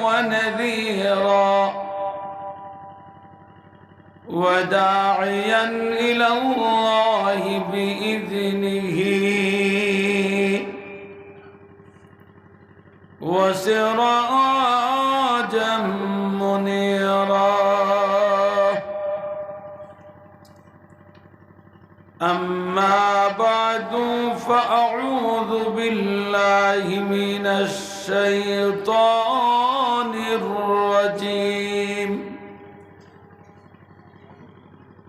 ونذيرا وداعيا إلى الله بإذنه وسراجا منيرا. أما بعد فأعوذ بالله من الشيطان الرجيم.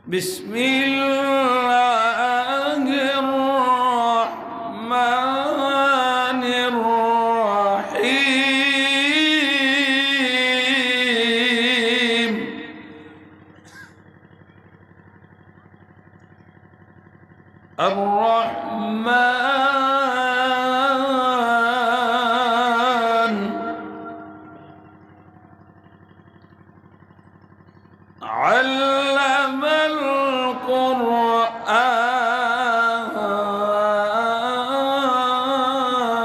بسم الله الرحمن الرحيم. الرحمن علم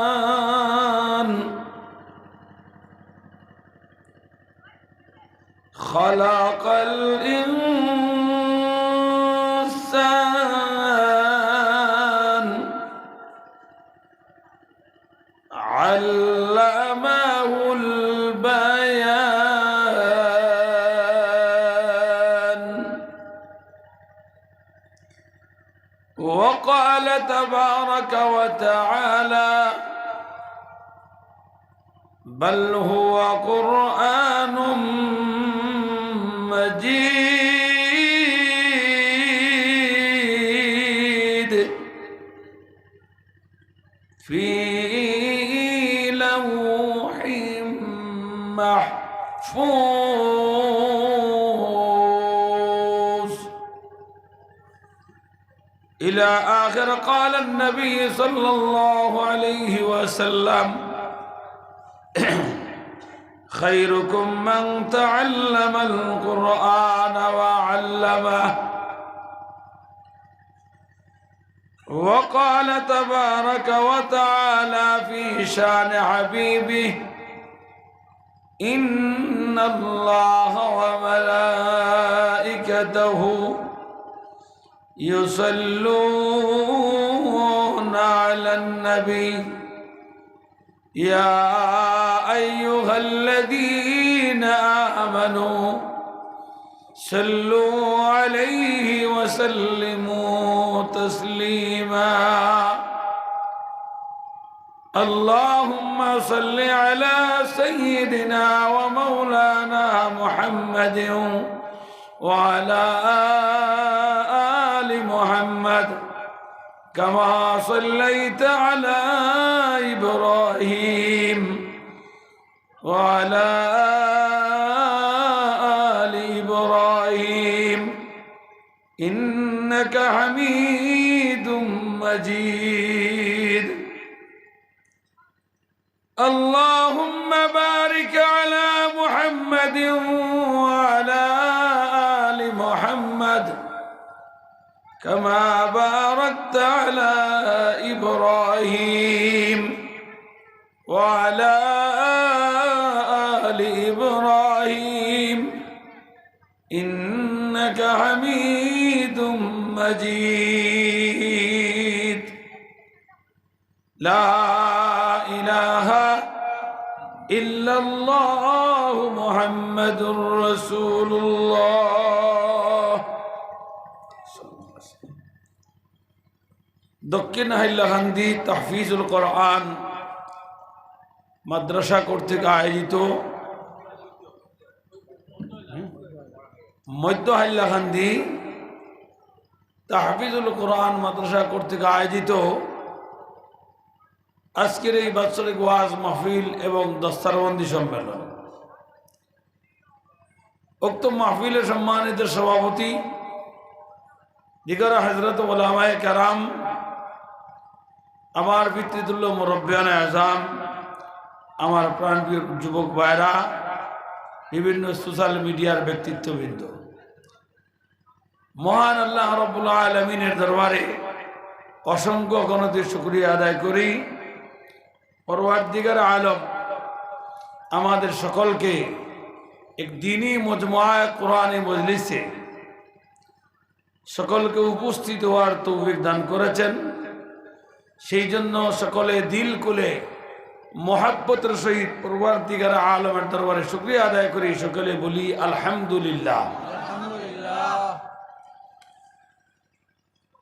القرآن خلق الإنسان علمه البيان. وقال تبارك وتعالى: بل هو قرآن مجيد في لوح محفوظ إلى آخر. قال النبي صلى الله عليه وسلم: خيركم من تعلم القرآن وعلمه. وقال تبارك وتعالى في شان حبيبه: إن الله وملائكته يصلون على النبي يا أيها الذين آمنوا صلوا عليه وسلموا تسليما. اللهم صل على سيدنا ومولانا محمد وعلى آل محمد كما صليت على إبراهيم وعلى آل إبراهيم إنك حميد مجيد. اللهم بارك على محمد وعلى آل محمد كما باركت على إبراهيم وعلى آل إبراهيم إنك حميد مجيد. لا إله إلا الله محمد رسول الله. দক্ষিণ হাইলাকান্দি তাহফিজুল কোরআন মাদ্রাসা কর্তৃক আয়োজিত মধ্য হাইলাকান্দি তাহফিজুল কোরআন মাদ্রাসা কর্তৃক আয়োজিত আজকের এই বাৎসরিক ওয়াজ মাহফিল এবং দস্তারবন্দি সম্মেলন। উক্ত মাহফিলের সম্মানিত সভাপতি দিগরা হযরত উলামায়ে কেরাম, আমার পিতৃতুল্য মুরব্বিয়ানে আযম, আমার প্রাণপ্রিয় যুবক ভাইরা, বিভিন্ন সোশ্যাল মিডিয়ার ব্যক্তিত্ববৃন্দ, মহান আল্লাহ রাব্বুল আলামিনের দরবারে অসংখ্য গণতির শুকরিয়া আদায় করি। পরওয়ারদিগার আলম আমাদের সকলকে এক দিনী মজমুআয়ে কোরআনী মজলিসে সকলকে উপস্থিত হওয়ার তৌফিক দান করেছেন। সেই জন্য সকলে দিল খুলে মোহাব্বতের সহিত পরওয়ারদিগার আলমের দরবারে শুকরিয়া আদায় করি। সকলে বলি আলহামদুলিল্লাহ।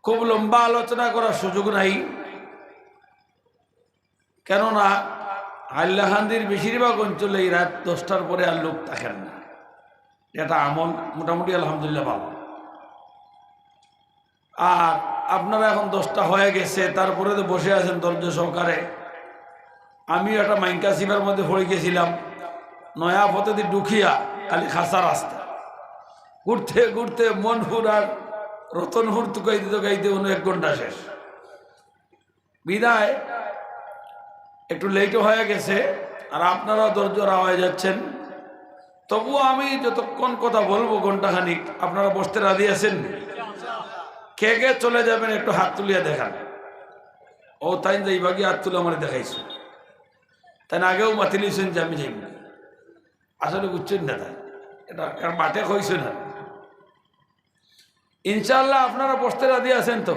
খুব লম্বা আলোচনা করার সুযোগ নাই, কেননা হাইলাকান্দির বেশিরভাগ অঞ্চলে এই রাত 10টার পরে আর লোক থাকেন না। এটা আমল মোটামুটি আলহামদুলিল্লাহ ভালো। আর আপনারা এখন 10টা হয়ে গেছে, তারপরে তো বসে আছেন ধৈর্য সহকারে। আমিও একটা মাইনকা সিবার মধ্যে পড়ে গেছিলাম, নয়া পথে দিয়ে ঢুকিয়া খালি খাসা রাস্তা, ঘুরতে ঘুরতে মনপুর আর রতনপুর তো গাইতে 1 ঘন্টা শেষ। বিদায় একটু লেটও হয়ে গেছে, আর আপনারাও ধৈর্যরা হয়ে যাচ্ছেন। তবুও আমি যতক্ষণ কথা বলবো ঘন্টাখানিক, আপনারা বসতে রাজি আছেন? কে কে চলে যাবেন একটু হাত তুলিয়া দেখান। ও তাই যাইবাগি হাত তুলে আমার দেখাইছো, তাই না আগেও মাতি লিছেন যে আমি যাইব। আসলে বুঝছেন না, তাই এটা মাঠে কইছে না। ইনশাআল্লাহ আপনারা বসতে রাজি আছেন তো?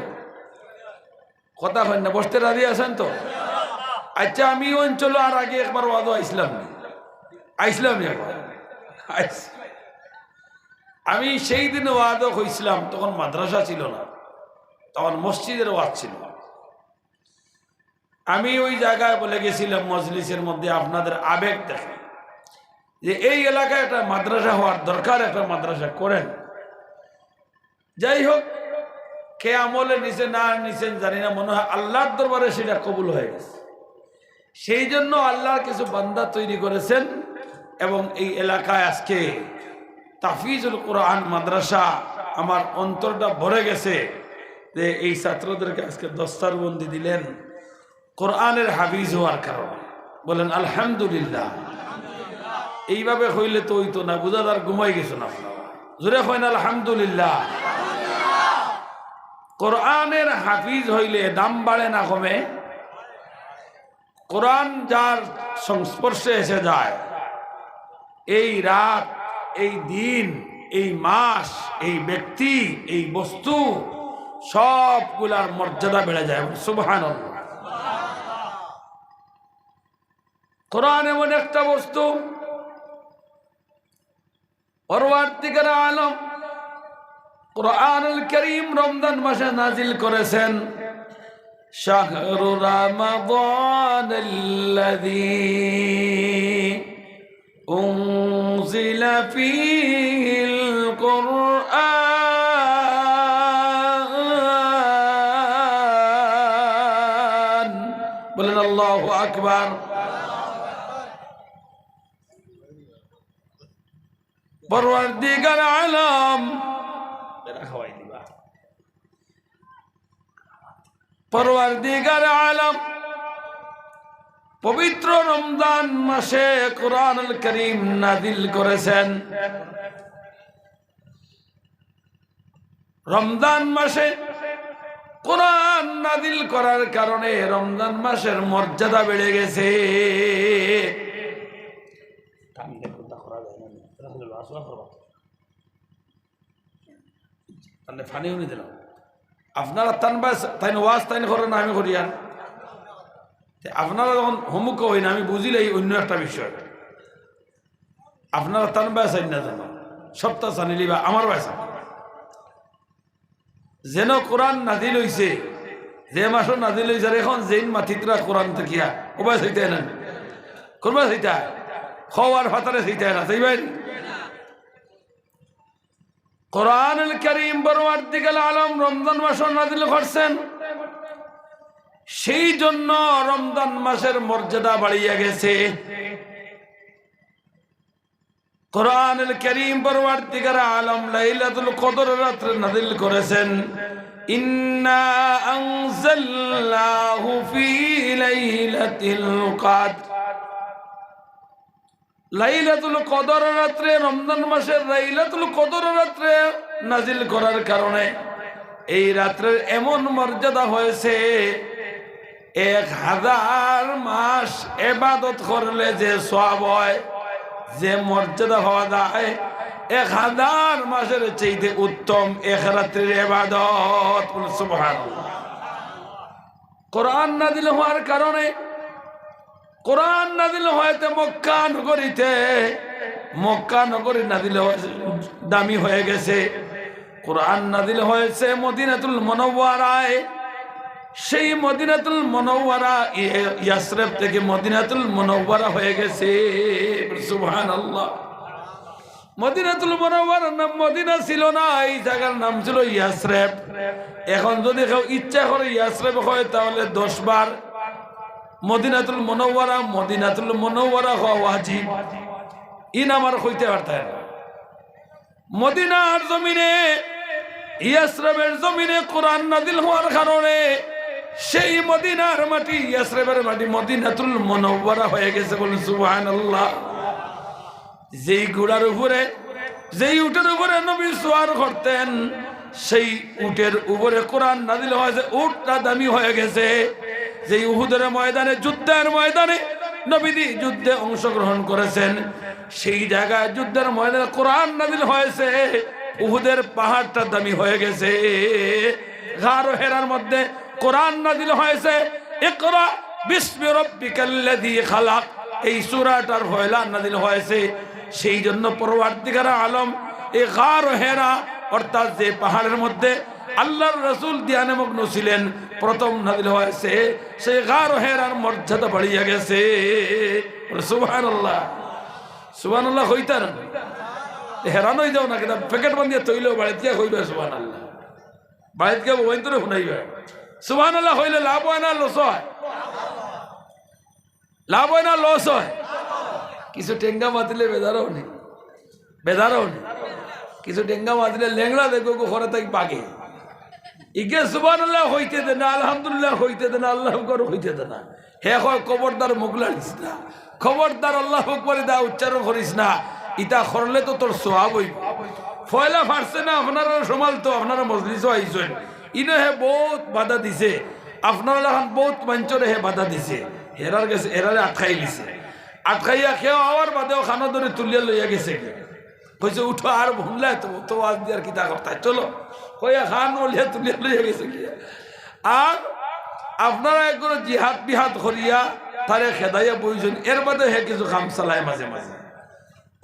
কথা হয় না, বসতে রাজি আছেন তো? আচ্ছা, আমি অঞ্চল আর আগে একবার ওয়াদও আইসলাম একবার। আমি সেই দিনে ওয়াদও হয়েছিলাম, তখন মাদ্রাসা ছিল না, তখন মসজিদের ওয়াজ ছিল। আমি ওই জায়গায় বলে গেছিলাম মজলিসের মধ্যে আপনাদের আবেগ দেখে যে এই এলাকায় একটা মাদ্রাসা হওয়ার দরকার, একটা মাদ্রাসা করেন। যাই হোক, কে আমলে নিচে না নিচেন জানি না, মনে হয় আল্লাহর দরবারে সেটা কবুল হয়ে গেছে। সেই জন্য আল্লাহর কিছু বান্দা তৈরি করেছেন, এবং এই এলাকায় আজকে তাফিজুল কোরআন মাদ্রাসা আমার অন্তরটা ভরে গেছে যে এই ছাত্রদেরকে আজকে দস্তারবন্দি দিলেন কোরআনের হাফিজ হওয়ার কারণে। বলেন আলহামদুলিল্লাহ। এইভাবে হইলে তো হইতো না, বুঝাদার ঘুমাই গেছো না আপনারা, জোরে হয় না আলহামদুলিল্লাহ। কোরআনের হাফিজ হইলে দাম বাড়ে না কমে? কোরআন যার সংস্পর্শে এসে যায়, এই রাত, এই দিন, এই মাস, এই ব্যক্তি, এই বস্তু সবগুলার মর্যাদা বেড়ে যায়। সুবহানাল্লাহ। কোরআন এমন একটা বস্তু, পরওয়ারদিগার আলম কোরআনুল কারীম রমজান মাসে নাজিল করেছেন। শাহরু রমাদানাল্লাযী উনজিলা ফীহিল কুরআন। বলেন আল্লাহু আকবার। পরওয়ারদিগার আলম পরওয়ারদিগার আলম পবিত্র রমজান মাসে কোরআনুল কারীম নাযিল করেছেন। রমজান মাসে কোরআন নাযিল করার কারণে রমজান মাসের মর্যাদা বেড়ে গেছে। আপনারা তাই ওয়াজ তাই করেন, আমি করি। আর আপনারা যখন হোমুখ হই না, আমি বুঝিলে অন্য একটা বিষয়। আপনারা তান বাস না জানো, সপ্তাহ জানিলি বা আমার বাসা যেন কোরআন নাজিল হইছে, যে মাসও নাজিল হইছে, এখন যেন মাথিতরা কোরআন থাকিয়া ওবা সেইটা না করবা, সেইটা খাওয়ার ফাতারে সেইটা না, সেই ভাই। কোরআনুল কারীম পরওয়ারদিগার আলম রমজান মাসে নাযিল করছেন, সেই জন্য রমজান মাসের মর্যাদা বাড়িয়ে গেছে। কোরআনুল কারীম পরওয়ারদিগার আলম লাইলাতুল কদর রাতে নাযিল করেছেন। ইন্না আনজালনাহু ফি লাইলাতিল কদর। লাইলাতুল কদর রাতে, রমজান মাসের লাইলাতুল কদর রাতে নাজিল করার কারণে এই রাত্রের এমন মর্যাদা হয়েছে, 1000 মাস ইবাদত করলে যে সওয়াব হয়, যে মর্যাদা হওয়া যায়, 1000 মাসের চাইতে উত্তম এক রাত্রির ইবাদত। সুবহানাল্লাহ। কোরআন নাযিল হওয়ার কারণে, কোরআন নাযিল হয়েছে মক্কা নগরীতে, মক্কা নগরী নাযিল হয়েছে দামি হয়ে গেছে। কোরআন নাযিল হয়েছে মদিনাতুল মুনাওয়ারায়, সেই মদিনাতুল মুনাওয়ারা ইয়াসরিব থেকে মদিনাতুল মুনাওয়ারা হয়ে গেছে। সুবহানাল্লাহ। মদিনাতুল মুনাওয়ারার নাম মদিনা ছিল না, এই জায়গার নাম ছিল ইয়াসরিব। এখন যদি কেউ ইচ্ছা করে ইয়াসরিব হয়, তাহলে 10 বার মদিনাতুল মুনাওয়ারা, মদিনাতুল মুনাওয়ারা হওয়া ওয়াজিব। ইন আমার হইতে পারতেন মদিনার জমিনে, ইয়াসরিবের জমিনে কোরআন নাযিল হওয়ার কারণে সেই মদিনার মাটি, ইয়াসরিবের মাটি মদিনাতুল মুনাওয়ারা হয়ে গেছে। বলুন সুবহানাল্লাহ। যেই ঘোড়ার উপরে, যেই উটের উপরে নবী সওয়ার করতেন, সেই উটের উপরে কোরআন নাযিল হয়েছে, উটটা দামি হয়ে গেছে। যেই উহুদের ময়দানে, যুদ্ধের ময়দানে নবীজি যুদ্ধে অংশগ্রহণ করেছেন, সেই জায়গায় যুদ্ধের ময়দানে কোরআন নাযিল হয়েছে, উহুদের পাহাড়টা দামি হয়ে গেছে। গার হেরার মধ্যে কোরআন নাযিল হয়েছে, ইকরা বিসমি রাব্বিকাল্লাযী খালাক, এই সূরাটার পয়লা নাযিল হয়েছে। সেই জন্য পরওয়ারদিগার আলম এই গার হেরা, অর্থাৎ যে পাহাড়ের মধ্যে আল্লাহর রাসূল ধ্যানে মগ্ন ছিলেন, প্রথম নাযিল হয়েছে, সেই গার হেরার মর্যাদা বাড়িয়ে গেছে। সুবহানাল্লাহ। সুবহানাল্লাহ হইতার হেরান হয়ে যাও না, কিন্তু প্যাকেট বান্ধিয়ে তৈলেও বাড়িতে হইবে সুবহানাল্লাহ। বাড়িতে গিয়ে বইন্তরে শুনাইবে সুবহানাল্লাহ। হইলে লাভ হয় না লস হয়? লাভ হয় না লস হয়? কিছু টেঙ্গা মাতিলে বেদারও নেই, বেদারও নেই। কিছু টেঙ্গা মাতিলে লেংড়া দেখো ঘরে তাই পাগে, ইকে সুবহানাল্লাহ হইতে দে না, আলহামদুলিল্লাহ হইতে দে না, আল্লাহু আকবার হইতে দে না। হে হয় খবরদার মুখ লাড়িস না, খবরদার আল্লাহু আকবার দা উচ্চারণ করিস না। ইটা করলে তো তোর সওয়াব হইব। ফয়লা ফারছে না আপনারা সমাল, তো আপনারা মজলিসও আইছেন, ইনো হে বহুত বাধা দিছে, আপনারা এখন বহুত মঞ্চরে হে বাধা দিছে, হেরার গেছে, হেরারে আটকাই দিছে। আটকাইয়া খেয়ে আওয়ার বাদেও খানা ধরে তুলিয়া লইয়া গেছে, কইছে উঠো আর ভুনলা তো আজ দিয়ে আর কিতা করতে, চলো কইয়া খান ওলিয়া তুলিয়া লইয়া গেছে। আর আপনারা একগুলো জিহাদ বিহাদ করিয়া তারে খেদাইয়া বইছেন, এর বাদে হে কিছু কাম চালায় মাঝে মাঝে,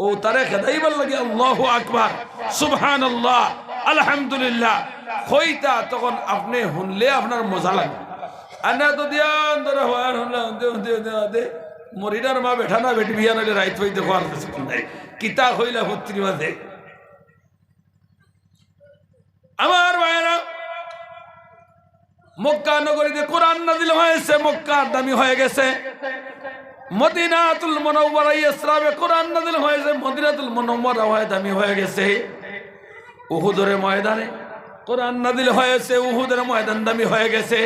ও তারে খেদাইবার লাগে আল্লাহু আকবার, সুবহানাল্লাহ, আলহামদুলিল্লাহ কইতা, তখন আপনি শুনলে আপনার মজা লাগে। আর না তো দিয়ান ধরে হওয়ার শুনলাম দে মরিনার মা বেঠা না বেটি বিয়া নাহলে রাইত হইতে হওয়ার নাই, কিতা হইলা ভর্তির মাঝে। আমার ভাইয়েরা, মক্কা নগরীতে কোরআন নাযিল হয়েছে, মক্কার দামি হয়ে গেছে। মদিনাতুল মুনাওয়ারা ইয়াসরিবে কোরআন নাযিল হয়েছে, মদিনাতুল মুনাওয়ারা হয়ে দামি হয়ে গেছে। উহুদের ময়দানে কোরআন নাযিল হয়েছে, উহুদের ময়দান দামি হয়ে গেছে।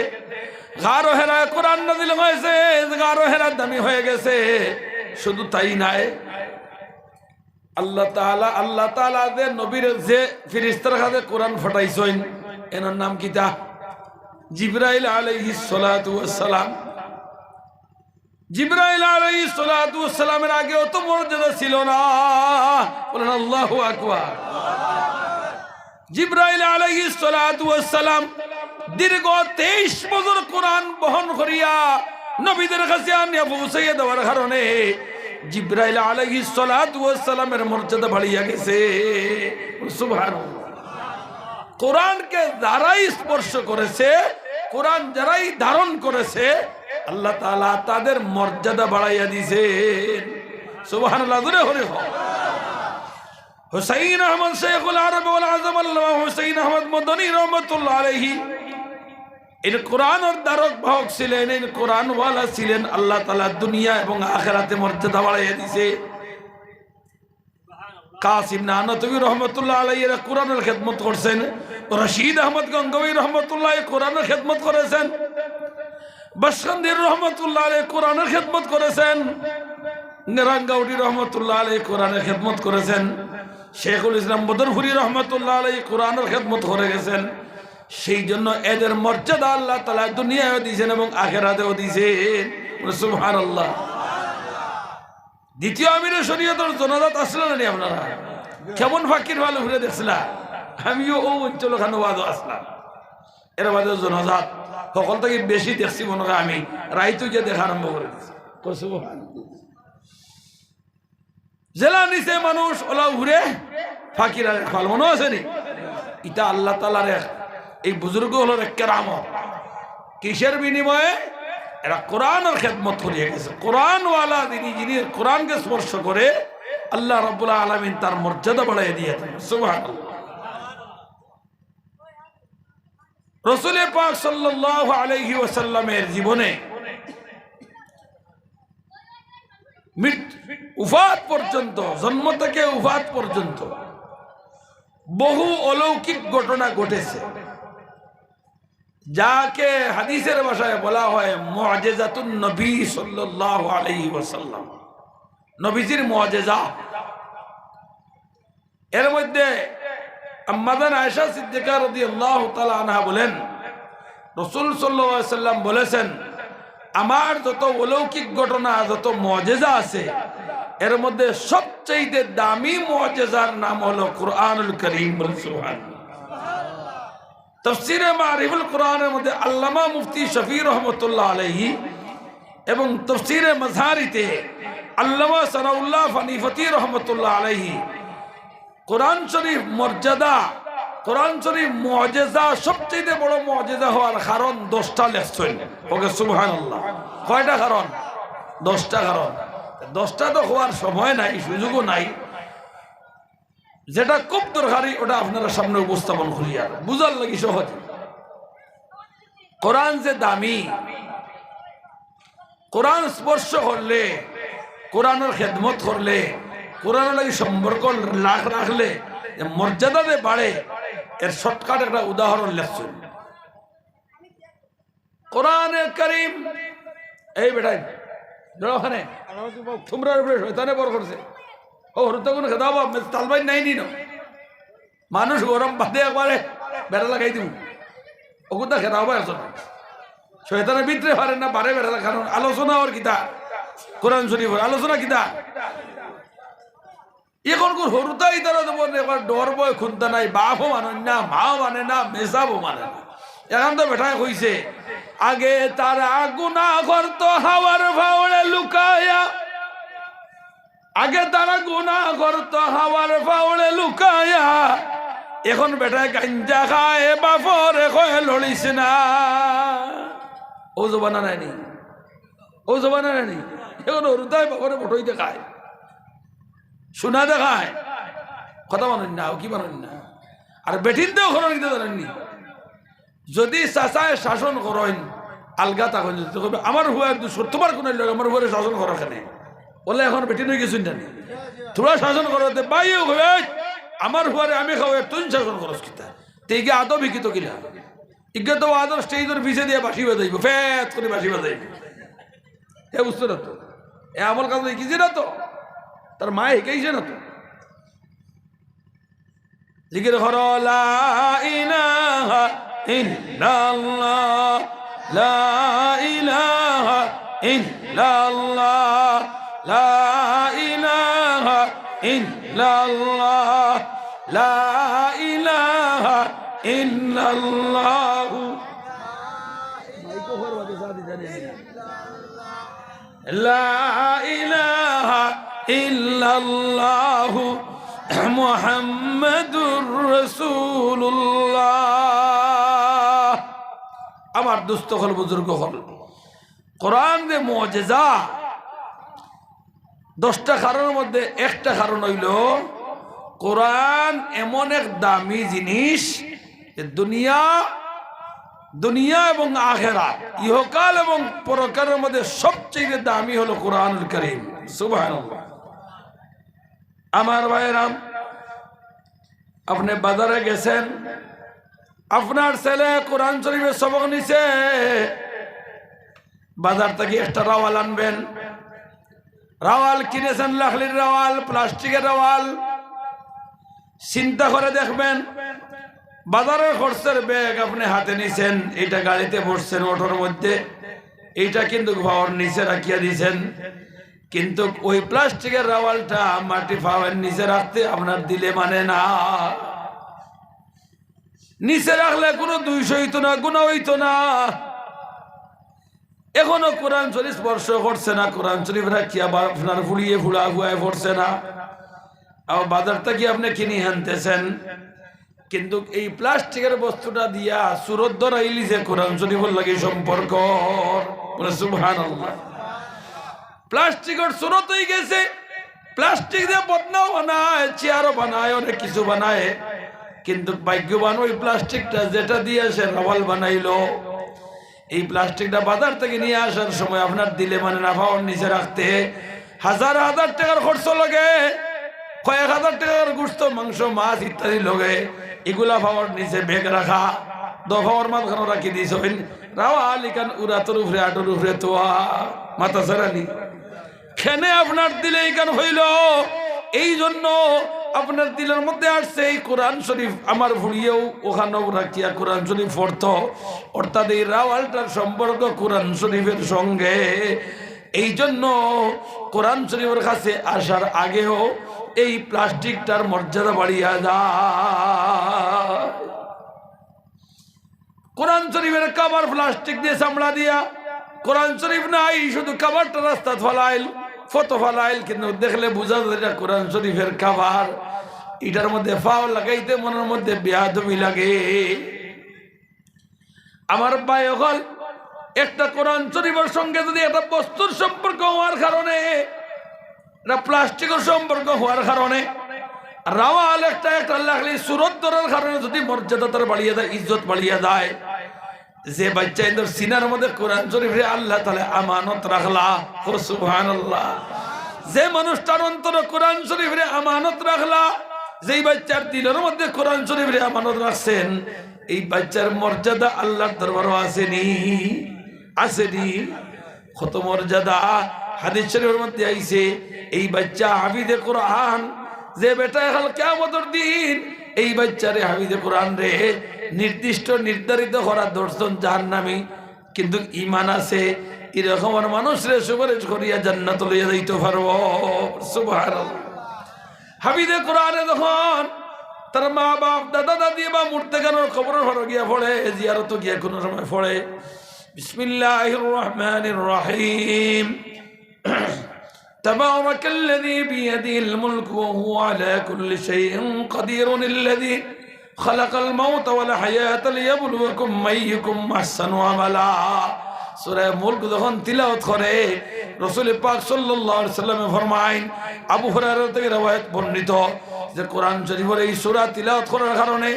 গারো হেরা কোরআন নাযিল হয়েছে, গারো হেরা দামি হয়ে গেছে। শুধু তাই নাই, আল্লাহ তাআলা যে নবীর যে ফেরেশতার হাতে কোরআন ফাটাইছেন, এনার নাম কিতা? জিবরাইল আলাইহিস সালাতু ওয়াস সালাম। জিবরাইল আলাইহিস সালাতু ওয়াস সালামের আগে অত মর্যাদা ছিল না, বলেন আল্লাহু আকবার। জিবরাইল আলাইহিস সালাতু ওয়াস সালাম দীর্ঘ 23 বছর কোরআন বহন করিয়া নবীদের কাছে আনিয়া পৌঁছাইয়া দেওয়ার কারণে জিবরাইল আলাইহিস সালাতু ওয়াস সালামের মর্যাদা বাড়িয়া গেছে। সুবহানাল্লাহ। কোরআনকে যারাই স্পর্শ করেছে, কোরআন যারাই ধারণ করেছে, আল্লাহ তাআলা তাদের মর্যাদা বাড়াইয়া দিয়েছেন। সুবহানাল্লাহ। জোরে হরে হুসাইন আহমদ শেখুল আরব ওয়াল আযম আল্লাহ হুসাইন আহমদ মদনী রহমাতুল্লাহ আলাইহি এই কোরআনের ধারক বাহক ছিলেন, এই কোরআন ওয়ালা ছিলেন। আল্লাহ তাআলা দুনিয়া এবং আখিরাতে মর্যাদা বাড়াইয়া দিয়েছে। কাসিম নানতবী রহমতুল্লাহ আলাইহি এরা কোরআনের খেদমত করছেন। রশিদ আহমদ গঙ্গোই রহমতুল্লাহ কোরআনের খেদমত করেছেন। বসকান্দির রহমতুল্লাহ আলাইহি কোরআনের খেদমত করেছেন। নেরাঙ্গাউটি রহমতুল্লাহ আলাইহি কোরআনের খেদমত করেছেন। শেখুল ইসলাম বদরপুরি রহমতুল্লাহ আলাইহি কোরআনের খেদমত করে গেছেন। সেই জন্য এদের মর্যাদা আল্লাহ তাআলা দুনিয়ায়ও দিয়েছেন এবং আখিরাতেও দিয়েছেন। সুবহানাল্লাহ। দ্বিতীয় আমিরের শরীয়তের জনাজাত আসলে না আপনারা কেমন ফাকির ভালো ঘুরে দেখছিলাম। আমিও ও অঞ্চল ওখানে ওয়াজ আসলাম, এর বাদে জনাজাত সকল থেকে বেশি দেখছি মনে হয় আমি রাইতো গিয়ে দেখা আরম্ভ করে দিচ্ছি। জেলা নিচে মানুষ ওলা ঘুরে ফাকির ফাল মনে আছে নি। ইটা আল্লাহ তাআলার এই বুজুর্গ হলো কেরামত। কিসের বিনিময়ে? এরা কোরআনের খেদমত করিয়ে গেছে। কোরআনওয়ালা যিনি কোরআনকে স্পর্শ করে আল্লাহ রাব্বুল আলামিন তার মর্যাদা বাড়াইয়ে দিয়েছেন। সুবহানাল্লাহ। রাসূল পাক সাল্লাল্লাহু আলাইহি ওয়াসাল্লামের জীবনে উফাত পর্যন্ত, জন্ম থেকে উফাত পর্যন্ত বহু অলৌকিক ঘটনা ঘটেছে, যাকে হাদিসের ভাষায় বলা হয় মুআজিজাতুন নবী সাল্লাল্লাহু আলাইহি ওয়াসাল্লাম, নবীজির মুআজিজা। এর মধ্যে আম্মাজান আয়েশা সিদ্দিকা রাদিয়াল্লাহু তাআলা আনহা বলেন, রাসূল সাল্লাল্লাহু আলাইহি ওয়াসাল্লাম বলেছেন, আমার যত অলৌকিক ঘটনা, যত মুআজিজা আছে, এর মধ্যে সবচেয়ে দামি মুআজিজার নাম হলো কুরআনুল কারীম। সুবহানাল্লাহ। তাফসীরে মারিফুল কুরআনের মধ্যে আল্লামা মুফতি শফি রহমাতুল্লাহ আলাইহি এবং তাফসীরে মাজহারিতে আল্লামা সানাউল্লাহ ফানিফতি রহমাতুল্লাহ আলাইহি কোরআন শরীফ মর্যাদা, কোরআন শরীফ মুআজিজা, সবচেয়ে বড় মুআজিজা হওয়ার কারণ 10টা লেখছেন। ওকে সুবহানাল্লাহ। কয়টা কারণ? 10টা কারণ। 10টা তো হওয়ার সময় নাই, সুযোগও নাই। যেটা খুব দরকারি ওটা আপনারা সামনে উপস্থাপন করি, আর বুঝার লাগি সহজ। কোরআন যে দামি, কোরআন স্পর্শ করলে, কোরআনের খেদমত করলে, কোরআনের লাগি সম্পর্ক রাখলে মর্যাদা যে বাড়ে, এর শর্টকাট একটা উদাহরণ লেখছেন। কোরআনে কারীম, এই বেটাই ওখানে তোমরা শয়তানে বড় করছে, ও হরুত কোনো খেদাব তালবাই নাই নি, মানুষ গরম বাদে একবারে বেড়া লাগাই দিব, ওগুলো খেদাব একজন শয়তানের ভিতরে পারে না, বারে বেড়া লাগানো। আলোচনা ওর কিতা কোরআন শরীফের আলোচনা কিতা এখন হরুতা ইতারা এবার ডর বয় খুনতা নাই, বাপও মানেন না, মাও মানে না, মেসাবও মানে না। এখন তো বেটায় কইছে, আগে তারা গুনাহ করতো হাওয়ার ফাওড়ে লুকায়া, আগে তারা গুনাহ করতো হাওয়ার ফাওড়ে লুকায়া, এখন বেটায় গাঞ্জা খায় বাপরে কয়ে লড়িস না। ও জবানা নাইনি, ও জবানা নাইনি। এখন হরুতায় বাপরে বটই দেখায়, শোনা দেখায়, কথা মানেন না, কি মানেন না। আর বেঠিনতেও খরচ দিতে জানেননি। যদি চাচায় শাসন করেন আলগা তখন আমার হুয়ার দুশো, তোমার কোন লোক আমার হুয়ারে শাসন করো কেনে বলে, এখন বেঠিন হয়ে গেছুন জানি, তোরা শাসন করতে বাইও আমার হুয়ারে আমি খাওয়াই, তুই শাসন করস কিতা তেগে আদৌ বিকিত কিনা, ইগে তো আদর স্টেজের পিছিয়ে দিয়ে বাসি বাজাইব, ফেত করে বাসি বাজাইব। এ বুঝতো না তো, এ আমার কাছে দেখিছি না তো, তার মা শিখাইছে না তো। জিকির করো লা ইলাহা ইল্লাল্লাহ, লা ইলাহা ইল্লাল্লাহ, লা ইলাহা ইল্লাল্লাহ, লা ইলাহা ইল্লাল্লাহ, লা ইলাহা ইল্লাল্লাহু মুহাম্মাদুর রাসূলুল্লাহ। আমার দোস্ত হল, বুজুর্গ হল, কোরআন যে মুআজিজা, 10টা কারণের মধ্যে একটা কারণ হইল কোরআন এমন এক দামি জিনিস, দুনিয়া এবং আখিরাত, ইহকাল এবং পরকালের মধ্যে সবচেয়ে দামি হলো কোরআনুল কারীম। সুবহানাল্লাহ। আমার ভাইরাম, আপনি বাজারে গেছেন, আপনার ছেলে কোরআন শরীফের সবক নিছে, বাজার থেকে একটা রাওয়াল আনবেন। রাওয়াল কিনেছেন, লাকড়ির রাওয়াল, প্লাস্টিকের রাওয়াল, চিন্তা করে দেখবেন বাজারের খরচের ব্যাগ আপনি হাতে নিছেন, এটা গাড়িতে বসছেন অটোর মধ্যে, এইটা কিন্তু পাওয়ার নিচে রাখিয়া দিছেন, কিন্তু ওই প্লাস্টিকের রাওয়ালটা মাটি পাওয়ার নিচে রাখতে আপনার দিলে মানে না। নিচে রাখলে কোনো 200 হইতো না, গুণা হইতো না। এখনো কোরআন শরীফ স্পর্শ করছে না, কোরআন শরীফ রাখিয়া আপনার ফুলিয়ে ফুলা হুয়ায় পড়ছে না, আর বাজার থেকে আপনি কিনে আনতেছেন, কিন্তু এই প্লাস্টিকের বস্তুটা দিয়া সুরত ধরাইলি যে কোরআন শরীফের লাগে সম্পর্ক। সুবহানাল্লাহ। প্লাস্টিকের সুরত হয়ে গেছে, প্লাস্টিক দিয়ে বদনাও বানায়, চেয়ারও বানায়, অনেক কিছু বানায়, কিন্তু ভাগ্যবান ওই প্লাস্টিকটা যেটা দিয়ে সে রাওয়াল বানাইলো, এই প্লাস্টিকটা বাজার থেকে নিয়ে আসার সময় আপনার দিলে মানে না, পাওয়ার নিচে রাখতে হাজার হাজার টাকার খরচ লাগে, কয়েক হাজার টাকার গোশত মাংস মাছ ইত্যাদি লগে, এগুলা পাওয়ার নিচে ব্যাগ রাখা, দফাওয়ার মাঝখানে রাখি দিয়েছ রাওয়াল ইকান উড়াতর উপরে আটোর উপরে তোয়া মাথা সারানি খেনে আপনার দিলে ইকান হইল। এই জন্য আপনার দিলের মধ্যে আসছে এই কোরআন শরীফ আমার ভুড়িয়েও ওখানেও রাখিয়া কোরআন শরীফ পড়ত, অর্থাৎ এই রাওয়ালটার সম্পর্ক কোরআন শরীফের সঙ্গে। এই জন্য কোরআন শরীফের কাছে আসার আগেও এই প্লাস্টিকটার মর্যাদা বাড়িয়া যায়। কোরআন শরীফের কাবার প্লাস্টিক দিয়ে চামড়া দিয়া, কোরআন শরীফ নাই, শুধু কাবারটা রাস্তা ফলাইল, ফটো ফলাইল, কিন্তু দেখলে বুঝা যায় এটা কোরআন শরীফের কাবার। এটার মধ্যে ফাও লাগাইতে মনের মধ্যে বেয়াদবি লাগে। আমার ভাই হল একটা কোরআন শরীফের সঙ্গে যদি একটা বস্তুর সম্পর্ক হওয়ার কারণে, এটা প্লাস্টিকের সম্পর্ক হওয়ার কারণে, রাওয়াল একটা একটা লাগলে সুরত ধরার কারণে যদি মর্যাদা তার বাড়িয়ে দেয়, ইজ্জত বাড়িয়ে দেয়, যে বাচ্চা এদের সিনার মধ্যে কোরআন শরীফে আল্লাহ তাআলা আমানত রাখলা, ও সুবহানাল্লাহ, যে মানুষটার অন্তরে কোরআন শরীফে আমানত রাখলা, যেই বাচ্চার দিলের মধ্যে কোরআন শরীফে আমানত রাখছেন, এই বাচ্চার মর্যাদা আল্লাহর দরবারে আসেনি, আসেনি, কত মর্যাদা। হাদিস শরীফের মধ্যে আইছে এই বাচ্চা হাফিজে কোরআন, যে বেটা এখন কিয়ামতের দিন এই বাচ্চারে হাফিজে কোরআন রে নির্দিষ্ট নির্ধারিত করা 10 জন জাহান্নামী, কিন্তু ঈমান আছে, এরকম মানুষরে সুপারিশ করিয়া জান্নাত লইয়া যাইতে পারবো। সুবহানাল্লাহ। হাফিজে কোরআনে যখন তার মা বাপ দাদা দাদি বা মুর্তেগানোর খবরের ঘরে গিয়া পড়ে, জিয়ারত গিয়া কোনো সময় পড়ে, বিসমিল্লাহির রহমানির রহিম, تبارك الذي بيده الملك وهو على كل شيء قدير الذي خلق الموت والحياة ليبلوكم أيكم أحسن عملا। সূরা মুলক যখন তিলাওয়াত করে রাসূল পাক সাল্লাল্লাহু আলাইহি ওয়াসাল্লাম ফরমায়েন, আবু হুরায়রা থেকে রওয়ায়াত বর্ণিত, যে কোরআন শরীফের এই সূরা তিলাওয়াত করার কারণে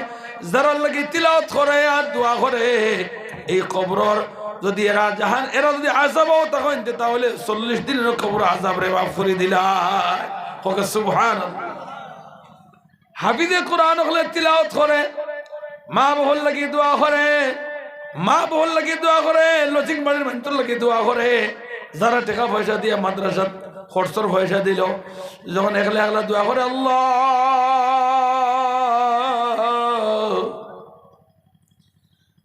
যারা লাগি তিলাওয়াত করে আর দোয়া করে, এই কবরের যদি এরা যদি আযাবও তখন তাহলে 40 দিনের কবর আযাব রে মাফ করে দিলায়। ওকে সুবহানাল্লাহ। হাফিজে কোরআন হলে তিলাওয়াত করে, মা বহুল লাগি দোয়া করে, মা বহুল লাগি দোয়া করে, লজিক বাড়ির মানুষের লাগি দোয়া করে, যারা টাকা পয়সা দিয়ে মাদ্রাসা খরচর পয়সা দিল, যখন একলা একলা দোয়া করে, আল্লাহ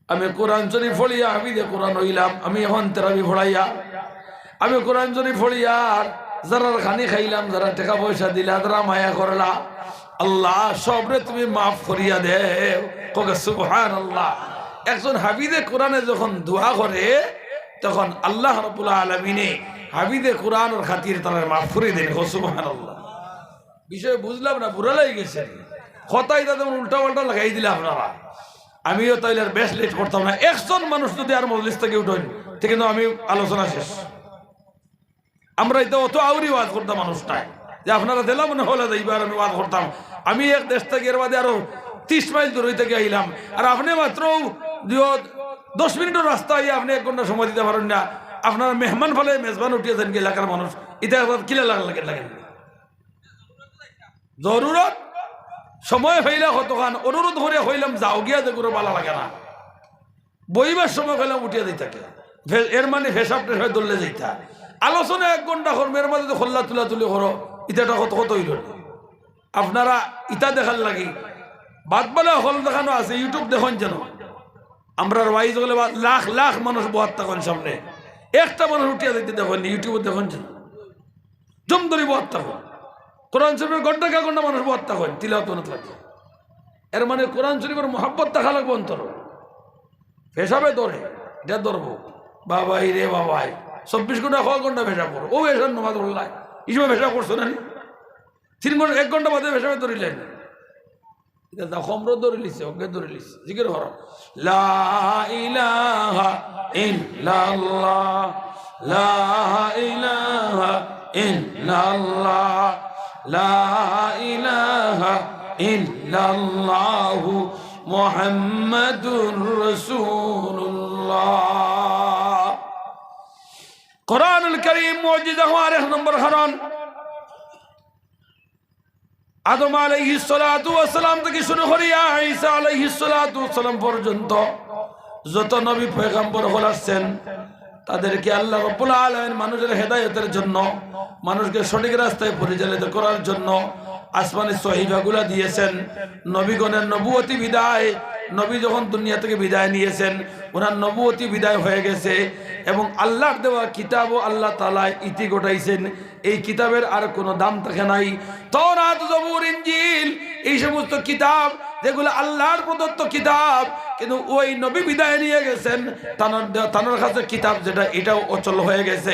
আমি কোরআন শরীফ পড়িয়া হাফিজে কোরআন হইলাম, আমি এখন তেরাবি পড়াইয়া আমি কোরআন শরীফ পড়িয়া যারা খানি খাইলাম, যারা টাকা পয়সা দিলা, যারা মায়া করলা, আল্লাহ সবরে তুমি মাফ করিয়া দেও। কোকে সুবহানাল্লাহ। একজন হাফিজে কোরআনে যখন দোয়া করে তখন আল্লাহ রাব্বুল আলামিনে হাফিজে কোরআনের খাতির তারা মাফ করে দেন। সুবহানাল্লাহ। বিষয় বুঝলাম না, বুড়া লাগে গেছে, কথাই তাদের উল্টা পাল্টা লাগাই দিলে আপনারা। আমিও তাইলে আর বেশ লেট করতাম না, 100 মানুষ যদি আর মজলিস থেকে উঠেন ঠিক, কিন্তু আমি আলোচনা শেষ। আমরা এটা অত আউরি ওয়াজ করতাম মানুষটাই, যে আপনারা দিলাম মনে হলে এইবার আমি ওয়াজ করতাম। আমি এক দেশ থেকে এর বাদে আরো 30 মাইল দূরে থেকে আইলাম, আর আপনি মাত্র 10 মিনিটের রাস্তা আইয়া আপনি 1 ঘন্টা সময় দিতে পারেন না। আপনারা মেহমান ফলে মেজবান উঠিয়েছেন কি এলাকার মানুষ, এটা কিলা লাগে জরুরত সময় হইলে কতখান অনুরোধ করে হইলাম যাও গিয়া, যে কোনো ভালো লাগে না। বইবার সময় হইলাম উঠিয়া দিই থাকে, এর মানে ফেসাব টেসাব ধরলে যাইতা। আলোচনা 1 ঘন্টা করবো, এর মধ্যে খোল্লা তুলা তুলি করো, ইটাটা কত কত হইল। আপনারা ইটা দেখার লাগি বাদবালা হল দেখানো আছে, ইউটিউব দেখুন যেন আমরা ওয়াইজ হলে লাখ লাখ মানুষ বহাত থাকুন সামনে, একটা মানুষ উঠিয়া দিতে দেখুন, ইউটিউবে দেখুন যেন জমদরি বহাত থাকুন। কোরআন শরীফের ঘন্টা ঘন্টা মানুষ বহাত থাকুন তিলাওয়াত লাগে। এর মানে কোরআন শরীফের মহাব্বত থাকা লাগবে অন্তর, পেশাবে ধরে এটা ধরবো বাবাই রে বাবাই 24 ঘন্টা 1 ঘন্টা পেশা করো, ও এসব নমাজ উল্লায় হিসেবে পেশা করছো না 3 ঘন্টা 1 ঘন্টা বাদে পেশাবে ধরিলেন খমর ধরে লিছে, অজ্ঞে ধরে লিছে জিকির হর লা ইলাহা ইল্লাল্লাহ লা ইলাহা ইল্লাল্লাহ লা ইলাহা ইল্লাল্লাহু মুহাম্মাদুর রাসূলুল্লাহ। কোরআনুল কারীম মুজিজা হওয়ার 1 নম্বর কারণ আদম আলাইহিস সালাতু ওয়াস সালাম থেকে শুরু করিয়া ঈসা আলাইহিস সালাতু ওয়াস সালাম পর্যন্ত যত নবী পয়গম্বর হলেন তাদেরকে আল্লাহ রাব্বুল আলামিন মানুষের হেদায়েতের জন্য, মানুষকে সঠিক রাস্তায় পরিচালিত করার জন্য আসমানের সহিফাগুলা দিয়েছেন। নবীগণের নবুয়তি বিদায়, নবী যখন দুনিয়া থেকে বিদায় নিয়েছেন ওনার নবুয়তি বিদায় হয়ে গেছে এবং আল্লাহর দেওয়া কিতাবও আল্লাহ তাআলা ইতি ঘটাইছেন। এই কিতাবের আর কোনো দাম থাকে নাই। তাওরাত, জবুর, ইনজিল এই সমস্ত কিতাব যেগুলো আল্লাহর প্রদত্ত কিতাব, কিন্তু ওই নবী বিদায় নিয়ে গেছেন তার কাছে কিতাব যেটা এটাও অচল হয়ে গেছে,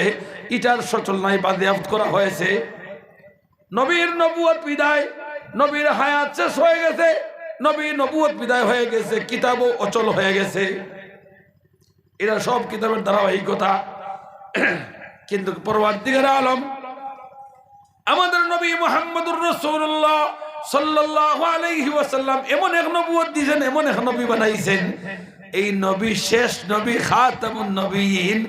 এটার সচল নাই, বাজেয়াপ্ত করা হয়েছে। নবীর নবুয়ত বিদায়, নবীর হায়াত শেষ হয়ে গেছে, নবীর নবুয়ত বিদায় হয়ে গেছে, কিতাবও অচল হয়ে গেছে। এরা সব কিতাবের ধারাবাহিকতা। কিন্তু পরওয়ারদিগার আলম আমাদের নবী মুহাম্মদুর রাসূলুল্লাহ সাল্লাল্লাহু আলাইহি ওয়াসাল্লাম এমন এক নবুয়ত দিয়েছেন, এমন এক নবী বানাইছেন, এই নবী শেষ নবী, খাতামুন নবীয়িন।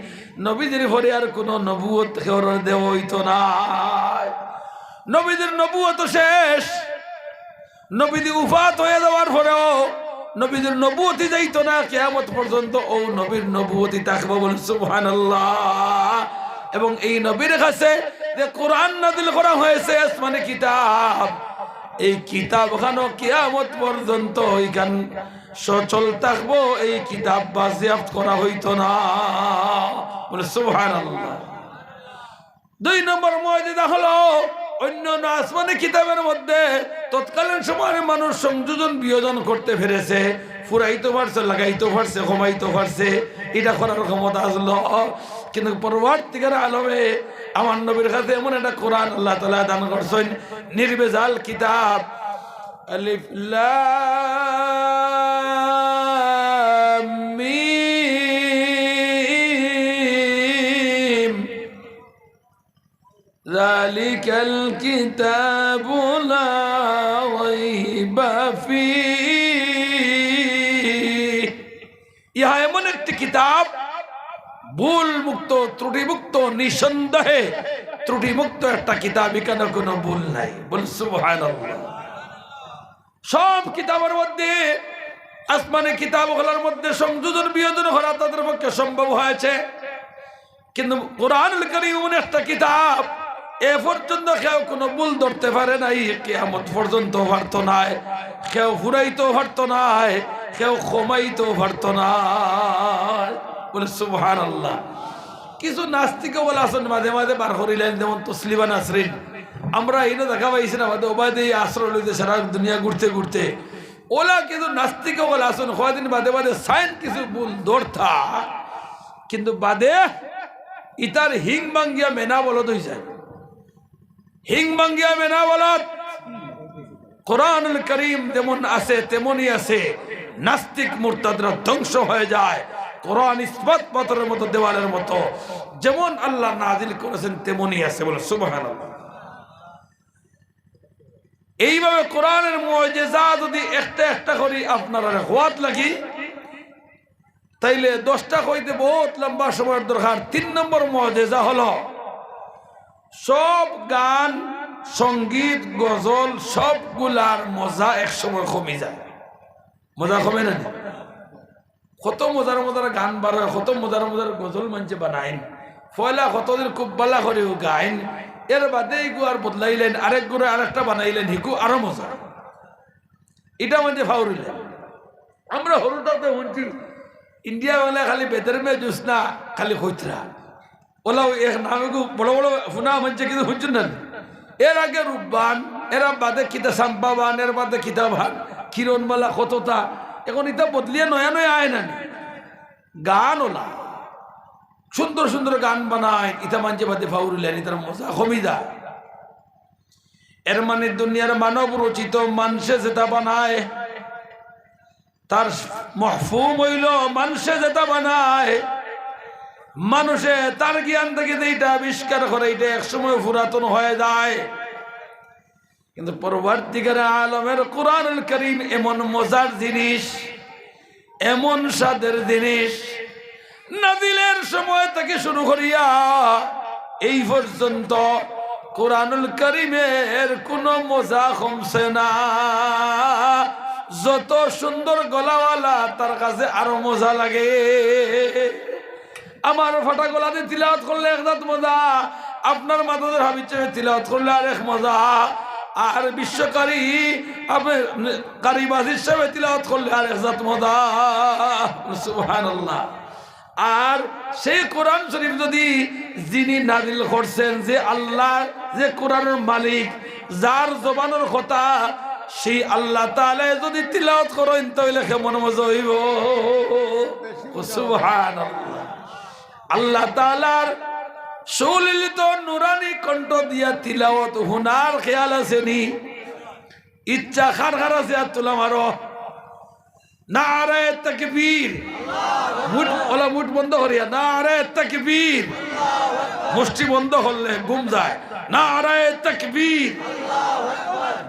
নবীদের পরে আর কোনো নবুয়ত দেওয়া হইতো না। নবীদের নবুয়ত শেষ। নবীদের উফাত হয়ে যাওয়ার পরেও নবীদের নবুয়তি যাইতো না কিয়ামত পর্যন্ত। ও নবীর নবুয়তি থাকবে, বলেন সুবহানাল্লাহ। এবং এই নবীর কাছে যে কোরআন নাযিল করা হয়েছে আসমানে কিতাব, এই কিতাব খানো কিয়ামত পর্যন্ত এইখান সচল থাকবো, এই কিতাব বাজেয়াপ্ত করা হইতো না, বলে সুবহানাল্লাহ। 2 নম্বর মুজিজা হলো অন্য আসমানি কিতাবের মধ্যে তৎকালীন সময়ে মানুষ সংযোজন বিয়োজন করতে পেরেছে, ফুরাইতে পারছে, লাগাইতে পারছে, কমাইতে পারছে, এটা করার ক্ষমতা আসলো। কিন্তু পরবর্তীকার আলমে আমার নবীর কাছে এমন একটা কোরআন আল্লাহ তাআলা দান করছেন, নির্ভেজাল কিতাব। আলিফ লাম মিম যালিকাল কিতাবু লা রাইবা ফীহ। ইহা এমন একটি কিতাব, ভুল মুক্ত, ত্রুটি মুক্ত, নিঃসন্দেহে ত্রুটি মুক্ত একটা কিতাব, এখানে কোনো ভুল নাই, বল সুবহানাল্লাহ। সব কিতাবের মধ্যে, আসমানি কিতাবগুলোর মধ্যে সংযোজন বিয়োজন করা তাদের পক্ষে সম্ভব হয়েছে, কিন্তু কোরআনুল কারীম এমন একটা কিতাব এ পর্যন্ত কেউ কোনো ভুল ধরতে পারে নাই, কিয়ামত পর্যন্ত পারতো না, কেউ ফুরাইতেও পারতো না, কেউ কমাইতেও পারতো না, বলে সুবহানাল্লাহ। কিছু নাস্তিক বলে আসেন মাঝে মাঝে বার করিলেন, যেমন তসলিমা নাসরিন। আমরা এনে দেখা পাইছি না আমাদের ওবায়দে আশ্রয় লইতে সারা দুনিয়া ঘুরতে ঘুরতে, ওলা কিন্তু নাস্তিক বলে আসেন কয়দিন বাদে বাদে সাইন কিছু ভুল ধরতা, কিন্তু বাদে ইতার হিং বাঙ্গিয়া মেনা বলত হয়ে যায়, হিং বাঙ্গিয়া মেনা বলত। কোরআনুল কারীম যেমন আছে তেমনই আছে, নাস্তিক মুরতাদরা ধ্বংস হয়ে যায়। কোরআন ইসবাত পাথরের মতো, দেওয়ালের মতো, যেমন আল্লাহ নাজিল করেছেন তেমনই আছে, বলে সুবহানাল্লাহ। এইভাবে কোরআনের মুজিজা যদি একটা একটা করি আপনারা হওয়াত লাগি, তাইলে 10টা কইতে বহুত লম্বা সময়ের দরকার। 3 নম্বর মুজিজা হলো সব গান, সঙ্গীত, গজল সবগুলার মজা একসময় কমে যায়। মজা কমে না? কত মজার মজার গান বার হয়, কত মজার মজার গজল মানছে বানাইন, পয়লা কতদিন খুব বালা করে গাইন, এর বাদে এগু আর বদলাইলেন, আরেক গুড়ে আরেকটা বানাইলেন, হিকু আরো মজা। এটা মানে ফাউরিলে আমরা হরুটাতে শুনছি ইন্ডিয়া বলে খালি বেতের মেয়ে জুস না খালি খৈতরা ওলা এক নামে বড় বড় ফুনা হচ্ছে কিন্তু শুনছেন না এর আগে রূপবান এরা বাদে কিতা সাম্পাবান এর বাদে কিতাবান কিরণমালা কতটা এখন এটা বদলিয়ে নয়া নয়া আয় না গান ওলা সুন্দর সুন্দর গান বানায় ইটা মানছে বাদে ফাউরিলেন ইতার মজা কমিদা এর মানে দুনিয়ার মানব রচিত মানুষে যেটা বানায় তার মহফুম হইল মানুষে যেটা বানায় মানুষে তার জ্ঞান থেকে এইটা আবিষ্কার করে এটা একসময় পুরাতন হয়ে যায় কিন্তু পরবর্তীকালে আলমের কোরআনুল কারীম এমন মজার জিনিস এমন স্বাদের জিনিস নাজিলের সময় থেকে শুরু করিয়া এই পর্যন্ত কোরআনুল কারীমের কোনো মজা কমছে না যত সুন্দর গলাওয়ালা তার কাছে আরো মজা লাগে আমার ফাটা গলা দিয়ে তিলাওয়াত করলে একদাত মজা আপনার মাথাদের হাবিজ তিলাওয়াত করলে আরেক মজা আর বিশ্বকারী কারিবাজ হিসাবে তিলাওয়াত করলে আরেক জাত মজা সুবহানাল্লাহ আর সেই কোরআন শরীফ যদি যিনি নাজিল করছেন যে আল্লাহ যে কোরআনের মালিক যার জবানের কথা সেই আল্লাহ তাআলা যদি তিলাওয়াত করেন তাহলে কেমন মজা হইব সুবহানাল্লাহ আল্লাহ তাআলার সুললিত নুরানি কণ্ঠ দিয়া তিলাওয়াত হুনার খেয়াল আসেনি ইচ্ছা খার খার আছে আর তোলা মারো নারে তাকবীর মুঠ ওলা মুঠ বন্ধ করিয়া নারে তাকবীর মুষ্টি বন্ধ করলে ঘুম যায় নারে তাকবীর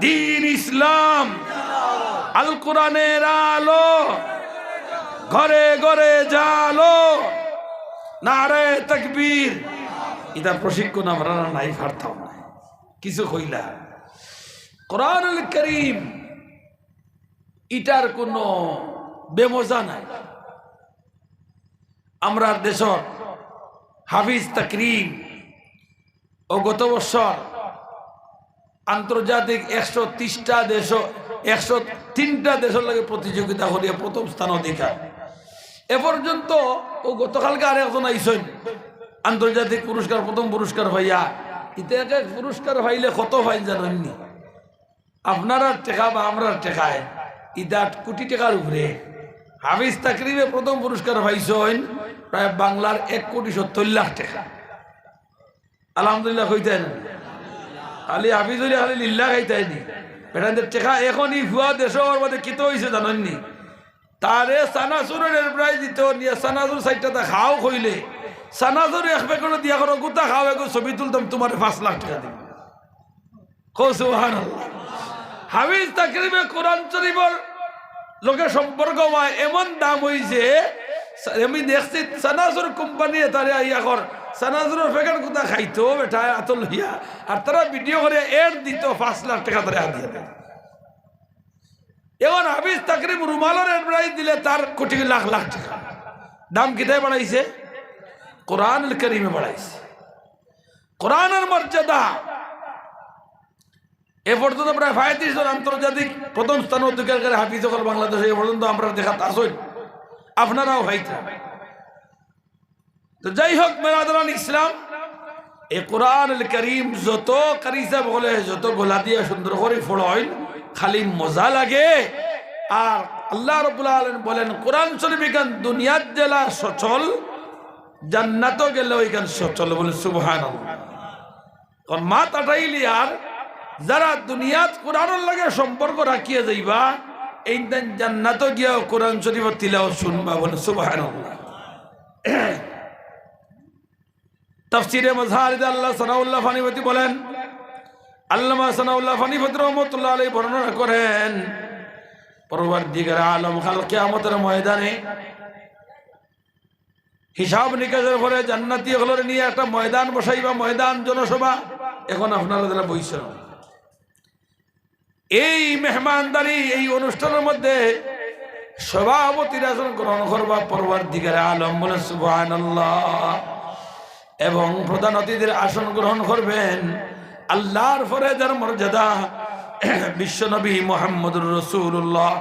দ্বীন ইসলাম আল কোরআনের আলো ঘরে ঘরে জালো নারে তাকবীর এটা প্রশিক্ষণ আমরা নাই পারতাম না কিছু কইলা কোরআনুল কারীম ইটার কোনো বেমজা নাই আমরা দেশর হাফিজ তাকরিম ও গত বছর আন্তর্জাতিক 130টা দেশ 103টা দেশের লাগে প্রতিযোগিতা করিয়া প্রথম স্থান অধিকার এ পর্যন্ত ও গতকালকে আর একজন আইসেন আন্তর্জাতিক পুরস্কার প্রথম পুরস্কার ভাইয়া ইতিহাসে পুরস্কার ভাইলে কত ভাই জানেননি আপনারা টেকা বা আমরা টেকায় ইটা কোটি টাকার উপরে হাফিজ তাকরিমে প্রথম পুরস্কার পাইছেন প্রায় বাংলার 1,70,00,000 টাকা আলহামদুলিল্লাহ কইতেন খালি হাফিজ হইলে খালি লিল্লাহ খাইতেনি বেটাদের টাকা এখনই ভুয়া দেশের মধ্যে কিত হয়েছে জানেননি তারে সানাসুরের প্রায় দিত নিয়ে সানাসুর সাইডটা খাও কইলে সানাসুর এক বেগুন দিয়া করো গোটা খাও এগো ছবি তুলতাম তোমার 5 লাখ টাকা দিব কো সুবহানাল্লাহ হাফিজ তাকরিমে কোরআন শরীফের লোকের সম্পর্ক হয় এমন দাম হইছে আমি দেখছি সানাসুর কোম্পানি তারে আইয়া কর সানাসুরের প্যাকেট কোথা খাইতো বেটা এত লইয়া আর তারা ভিডিও করে এড দিত 5 লাখ টাকা তারে দিয়ে দেয় এখন হাফিজ তাকরিম রুমালের এডভাইস দিলে তার কোটি লাখ লাখ টাকা দাম কিতায় বাড়াইছে কোরআনুল কারীমে বাড়াইছে কোরআনের মর্যাদা এ পর্যন্ত প্রায় 35 জন আন্তর্জাতিক প্রথম স্থান অধিকার করে হাফিজ হল বাংলাদেশে এ পর্যন্ত আমরা দেখা আসই আপনারাও ভাইতা তো যাই হোক মেরাদান ইসলাম এ কোরআনুল কারীম যত কারিসা বলে যত গোলা দিয়ে সুন্দর করে পড়ায় খালি মজা লাগে আর আল্লাহ রাব্বুল আলামিন বলেন কোরআন শরীফ গান দুনিয়ার জেলা সচল জান্নাতও গেলে ওইখান সচল বলে সুবহানাল্লাহ কোন মাত আটাইলি আর যারা দুনিয়াত কোরআনের লাগে সম্পর্ক রাখিয়ে যাইবা এই দিন জান্নাতও গিয়া কোরআন শরীফ তিলাওয়াত শুনবা বলে সুবহানাল্লাহ তাফসীরে মাযহারিদ আল্লাহ সানাউল্লাহ ফানিপতি বলেন আল্লামা সানাউল্লাহ ফানিপতি রাহমাতুল্লাহ আলাইহি বর্ণনা করেন পরওয়ারদিগার আলম কাল কিয়ামতের ময়দানে হিসাব নিকাশের পরে জান্নাতি হলর নিয়ে একটা ময়দান বসাইবা ময়দান জনসভা এখন আপনারা যারা বইছেন এই মেহমানদারি এই অনুষ্ঠানের মধ্যে সভাপতির আসন গ্রহণ করবা পরওয়ারদিগার আলম বলে সুবহানাল্লাহ এবং প্রধান অতিথির আসন গ্রহণ করবেন আল্লাহর ফরেজার মর্যাদা বিশ্বনবী মুহাম্মদুর রাসূলুল্লাহ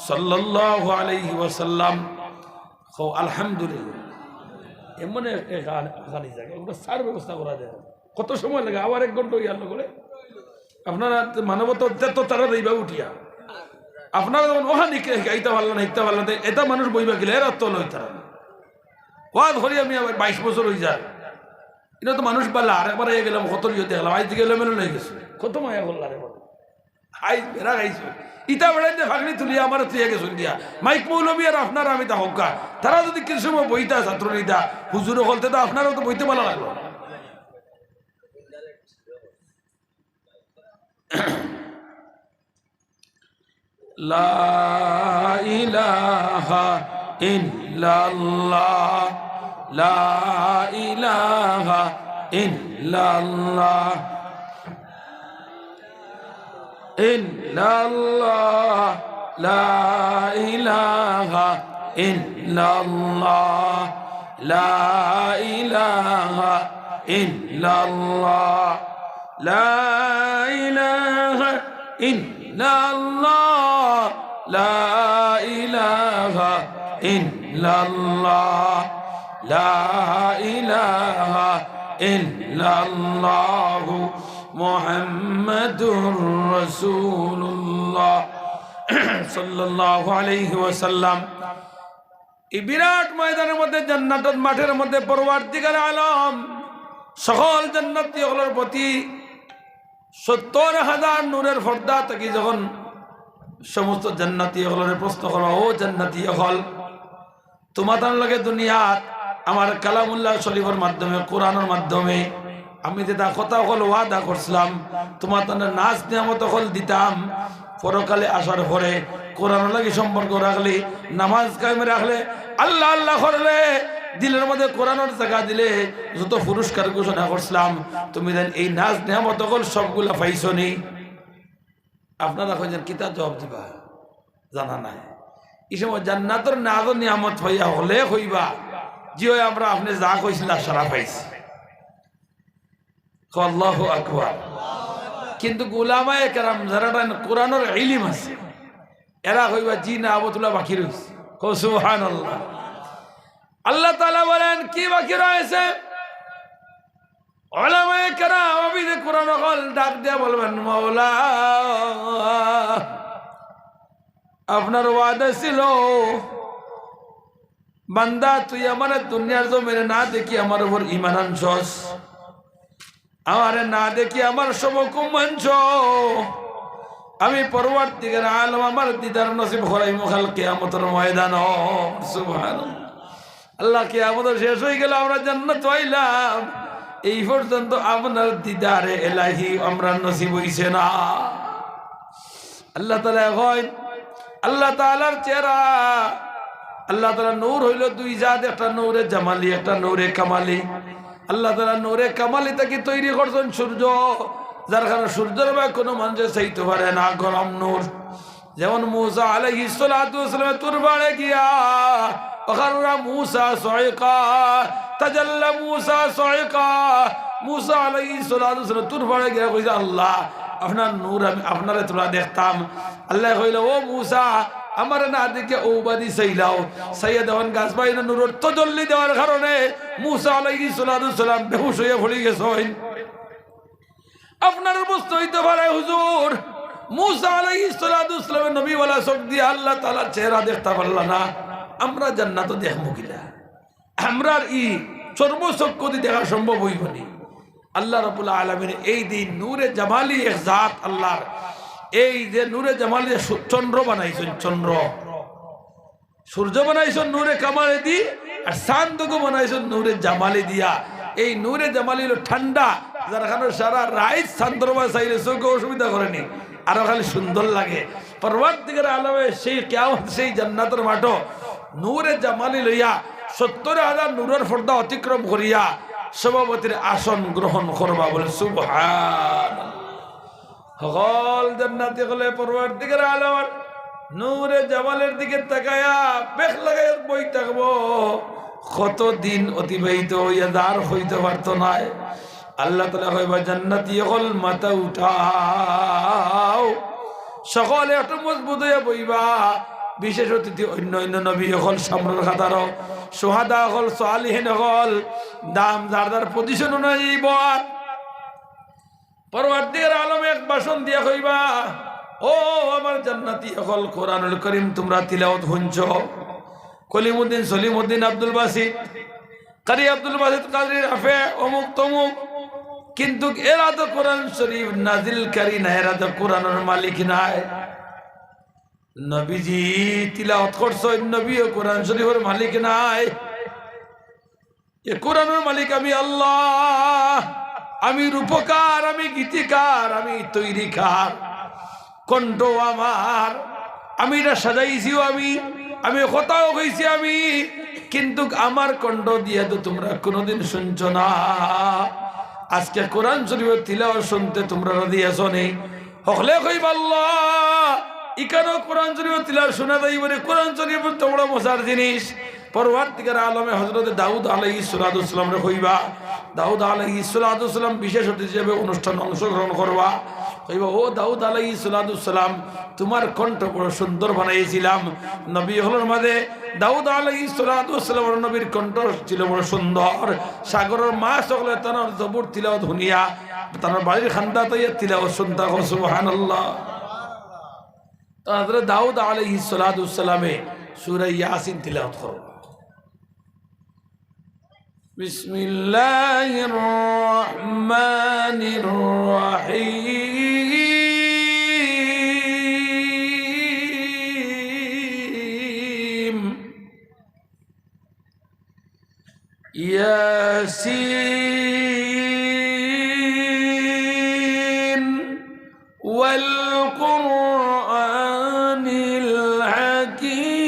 সাল্লাল্লাহু আলাইহি ওয়াসাল্লাম আলহামদুলিল্লাহ এমন খালি জায়গা ওটা সার ব্যবস্থা করা যায় কত সময় লাগে আবার 1 ঘন্টা ইয়ার করে আপনারা মানবতা তো তারা দিবা উঠিয়া আপনারা যখন ওখানে এইটা ভালো না এইটা ভালো না এটা মানুষ বইবা গেলে এর অর্থ নয় তারা ওয়াদ ধরি আমি আবার 22 বছর হয়ে যায় এটা তো মানুষ পারলে আরেকবার এ গেলাম কত ইয়ে দেখলাম আজ থেকে এলোমেলো হয়ে গেছে কত মায়া করল আরেকবার আই বেড়া গাইছো ইটা বেড়াইতে ফাঁকনি তুলিয়া আমার তুই গেছো দিয়া মাইক মৌলবী আর আপনারা আমি তা হকা তারা যদি কিছু সময় বইতা ছাত্র নিতা হুজুর হলতে তো আপনারাও তো বইতে ভালো লাগলো লা ইলাহা ইল্লাল্লাহ লা ইলাহা ইল্লাল্লাহ ইল্লাল্লাহ লা ইলাহা ইল্লাল্লাহ লা ইলাহা ইল্লাল্লাহ লা ইলাহা ইল্লাল্লাহ লা ইলাহা ইল্লাল্লাহ লা ইলাহা ইল্লাল্লাহ মুহাম্মাদুর রাসূলুল্লাহ সাল্লাল্লাহু আলাইহি ওয়াসাল্লাম এই বিরাট ময়দানের মধ্যে জান্নাতের মাঠের মধ্যে পরওয়ারদিগার আলম সকল জান্নাতীয়দের প্রতি 70,000 নূরের পর্দা থেকে যখন সমস্ত জান্নাতীয়দের প্রশ্ন করা ও জান্নাতীয় হল তোমাদের লাগে দুনিয়াত আমার কালামুল্লাহ শরীফের মাধ্যমে কোরআনের মাধ্যমে আমি যেটা কথা হল ওয়াদা করছিলাম তোমার নাচ নিয়ামত হল দিতাম পরকালে আসার পরে কোরআন লাগি সম্পর্ক রাখলে নামাজ কায়েমে রাখলে আল্লাহ আল্লাহ করলে দিলের মধ্যে কোরআনের জায়গা দিলে যত পুরস্কার ঘোষণা করছিলাম তুমি দেন এই নাচ নিয়ামত হল সবগুলা পাইছো নি আপনারা কইছেন কিতা জবাব দিবা জানা নাই এই সময় জান্নাতের নাজ নিয়ামত হইয়া হলে হইবা জিও আমরা আপনি যা কইছিলা সারা পাইছি আল্লাহু আকবার কিন্তু উলামায়ে কেরাম যারা কোরআনের ইলম আছে এরা কইবা জি না আবতুল্লাহ বাকি রইছে সুবহানাল্লাহ আল্লাহ তাআলা বলেন কি বাকি রয়েছে উলামায়ে কেরাম আমি যে কোরআন হল ডাক দিয়া বলবেন মাওলা আপনার ওয়াদা ছিল বান্দা তুই আমার দুনিয়ার জমিনে না দেখি আমার উপর ঈমান আনছস আমারে না দেখি আমার সবকম মানছ আমি পরবর্তীকার আলম আমার দিদার নসিব হরাই মুখাল কিয়ামতের ময়দান সুবহানাল্লাহ আল্লাহ কিয়ামত শেষ হয়ে গেল আমরা জান্নাত পাইলাম এই পর্যন্ত আপনার দিদারে ইলাহি আমরা নসিব হইছে না আল্লাহ তাআলা কয় আল্লাহ তাআলার চেহারা আল্লাহ তাআলা নূর হইল দুই জাত একটা নূরে জামালি একটা নূরে কামালি আল্লাহ তাআলা নূরে কামালি থেকে তৈরি করছেন সূর্য যার কারণে সূর্যের ভাই কোনো মানুষের চাইতে পারে না গরম নূর যেমন মূসা আলাইহিস সালাতু ওয়াস সালাম তুর বাড়ে গিয়া ওখানরা মূসা সাইকা তাজাল্লা মূসা সাইকা মূসা আলাইহিস সালাতু ওয়াস সালাম তুর বাড়ে গিয়া কইছে আল্লাহ আপনার নূর আমি আপনারে তোরা দেখতাম আল্লাহ কইল ও মূসা আমার না দেখে ওবাদি সাইলাও সাইয়্যিদ হন গাছ বাইনা নূরের তাজাল্লি দেওয়ার কারণে মূসা আলাইহিস সালাতু ওয়াস সালাম বেহুশ হয়ে পড়ে গেছেন আপনার বুঝতে হইতে পারে হুজুর মূসা আলাইহিস সালাতু ওয়াস সালামের নবী ওয়ালা চোখ দিয়ে আল্লাহ তাআলার চেহারা দেখতে পারলা না আমরা জান্নাত দেখবো কিনা আমরা ই সর্বচক্ষু দিয়ে দেখা সম্ভব হইব না আল্লাহ রাব্বুল আলামিন এই দিন নূরে জামালি এক জাত আল্লাহর এই যে নূরে জামালি চন্দ্র বানাইছেন চন্দ্র সূর্য বানাইছেন নূরে কামালি দি আর চাঁদকে বানাইছেন নূরে জামালি দিয়া এই নূরে জামালি হলো ঠান্ডা যার কারণে সারা রাত চন্দ্রমা চাইলে চোখে অসুবিধা করেনি আরো খালি সুন্দর লাগে পরবর্তীকার আলমে সেই কিয়ামত সেই জান্নাতের মাঠ নূরে জামালি লইয়া 70,000 নূরের পর্দা অতিক্রম করিয়া সভাপতির আসন গ্রহণ করবা বলে সুবহানাল্লাহ সকল জান্নাতি হলে পরবর্তীকার আলমের নূরে জামালের দিকে তাকায়া বেখ লাগায় বই থাকবো কতদিন অতিবাহিত হইয়া দাঁড় হইতে পারত নাই আল্লাহ তাআলা কইবা জান্নাতি হল মাথা উঠাও সকলে একটু মজবুত হয়ে বইবা। বিশেষ অতিথি অন্য অন্য নবী হল, সামনের খাতার সোহাদা হল, সালিহিন হল, দাম যার যার পজিশন অনুযায়ী বল। পরবর্তীর আলমে এক ভাষণ দিয়া কইবা, ও আমার জান্নাতি হল, কোরআনুল করিম তোমরা তিলাওয়াত শুনছ। কলিমুদ্দিন, সলিমুদ্দিন, আব্দুল বাসিত, কারি আব্দুল বাসিত, কারি রাফে, অমুক তমুক, কিন্তু এরা তো কোরআন শরীফ নাজিলকারী না, এরা তো কোরআনের মালিক নাই। নবীজি তিলাওয়াত করছো, নবীও কোরআন শরীফের মালিক নাই। এ কোরআনের মালিক আমি আল্লাহ। আমি রূপকার, আমি গীতিকার, আমি তৈরিকার, কণ্ঠ আমার, আমি এটা সাজাইছিও আমি কথাও কইছি আমি, কিন্তু আমার কণ্ঠ দিয়ে তো তোমরা কোনোদিন শুনছো না। আজকে কোরআন শরীফের তিলাওয়াত শুনতে তোমরা দিয়েছ নেই, হকলে কইবা আল্লাহ ইকানো কোরআন শরীফের তিলাওয়াত শোনা যাই বলে। কোরআন শরীফ তোমরা মজার জিনিস। পরবর্তীকার আলমে হযরত দাউদ আলাইহিস সালাম রে কইবা, দাউদ আলাইহিস সালাম বিশেষ অতিথি হিসেবে অনুষ্ঠান অংশগ্রহণ করবা। কইবা, ও দাউদ আলাইহিস সালাম, তোমার কণ্ঠ বড় সুন্দর বানাইছিলাম। নবী হলোর মাঝে দাউদ আলাইহিস সালামের নবীর কণ্ঠ ছিল বড় সুন্দর। সাগরের মাছ সকলে তার জবুর তিলাওয়াত শুনিয়া তার বাড়ির খান্দা তাইয়া তিলাওয়াত শুনতা। সুবহানাল্লাহ। হযরত দাউদ আলাইহিস সালামে সূরা ইয়াসিন তিলাওয়াত করো। বিসমিল্লাহির রহমানির রহিম। ইয়াসিন ওয়াল কুরআনিল হাকীম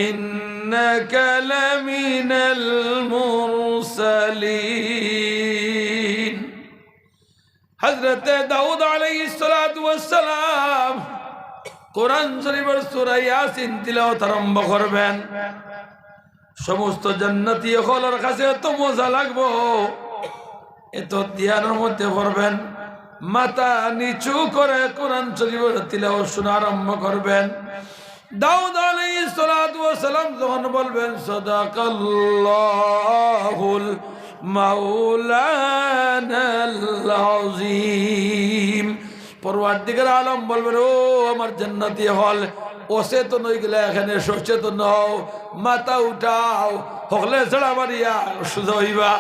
ইন্নাকা লামিনাল মুরসালিন। হযরত দাউদ আলাইহিস সালাম কোরআন শরীফের সূরা ইয়াসিন তিলাওয়াত আরম্ভ করবেন। সমস্ত জান্নাতি হলের কাছে এত মজা লাগবো, এত ধ্যানের মধ্যে পড়বেন, মাথা নিচু করে কোরআন শরীফের তিলাওয়াত শোনা আরম্ভ করবেন। দাউদ আলাইহিস সালাম যখন বলবেন সাদাকাল্লাহুল মাওলানাল আযীম, পরওয়ারদিগার আলম বলবেন, ও আমার জান্নাতি হল, অচেতন হয়ে গেলে এখানে সচেতন হও, মাথা উঠাও, হকলে ছাড়া মারিয়া সুজা হইবা।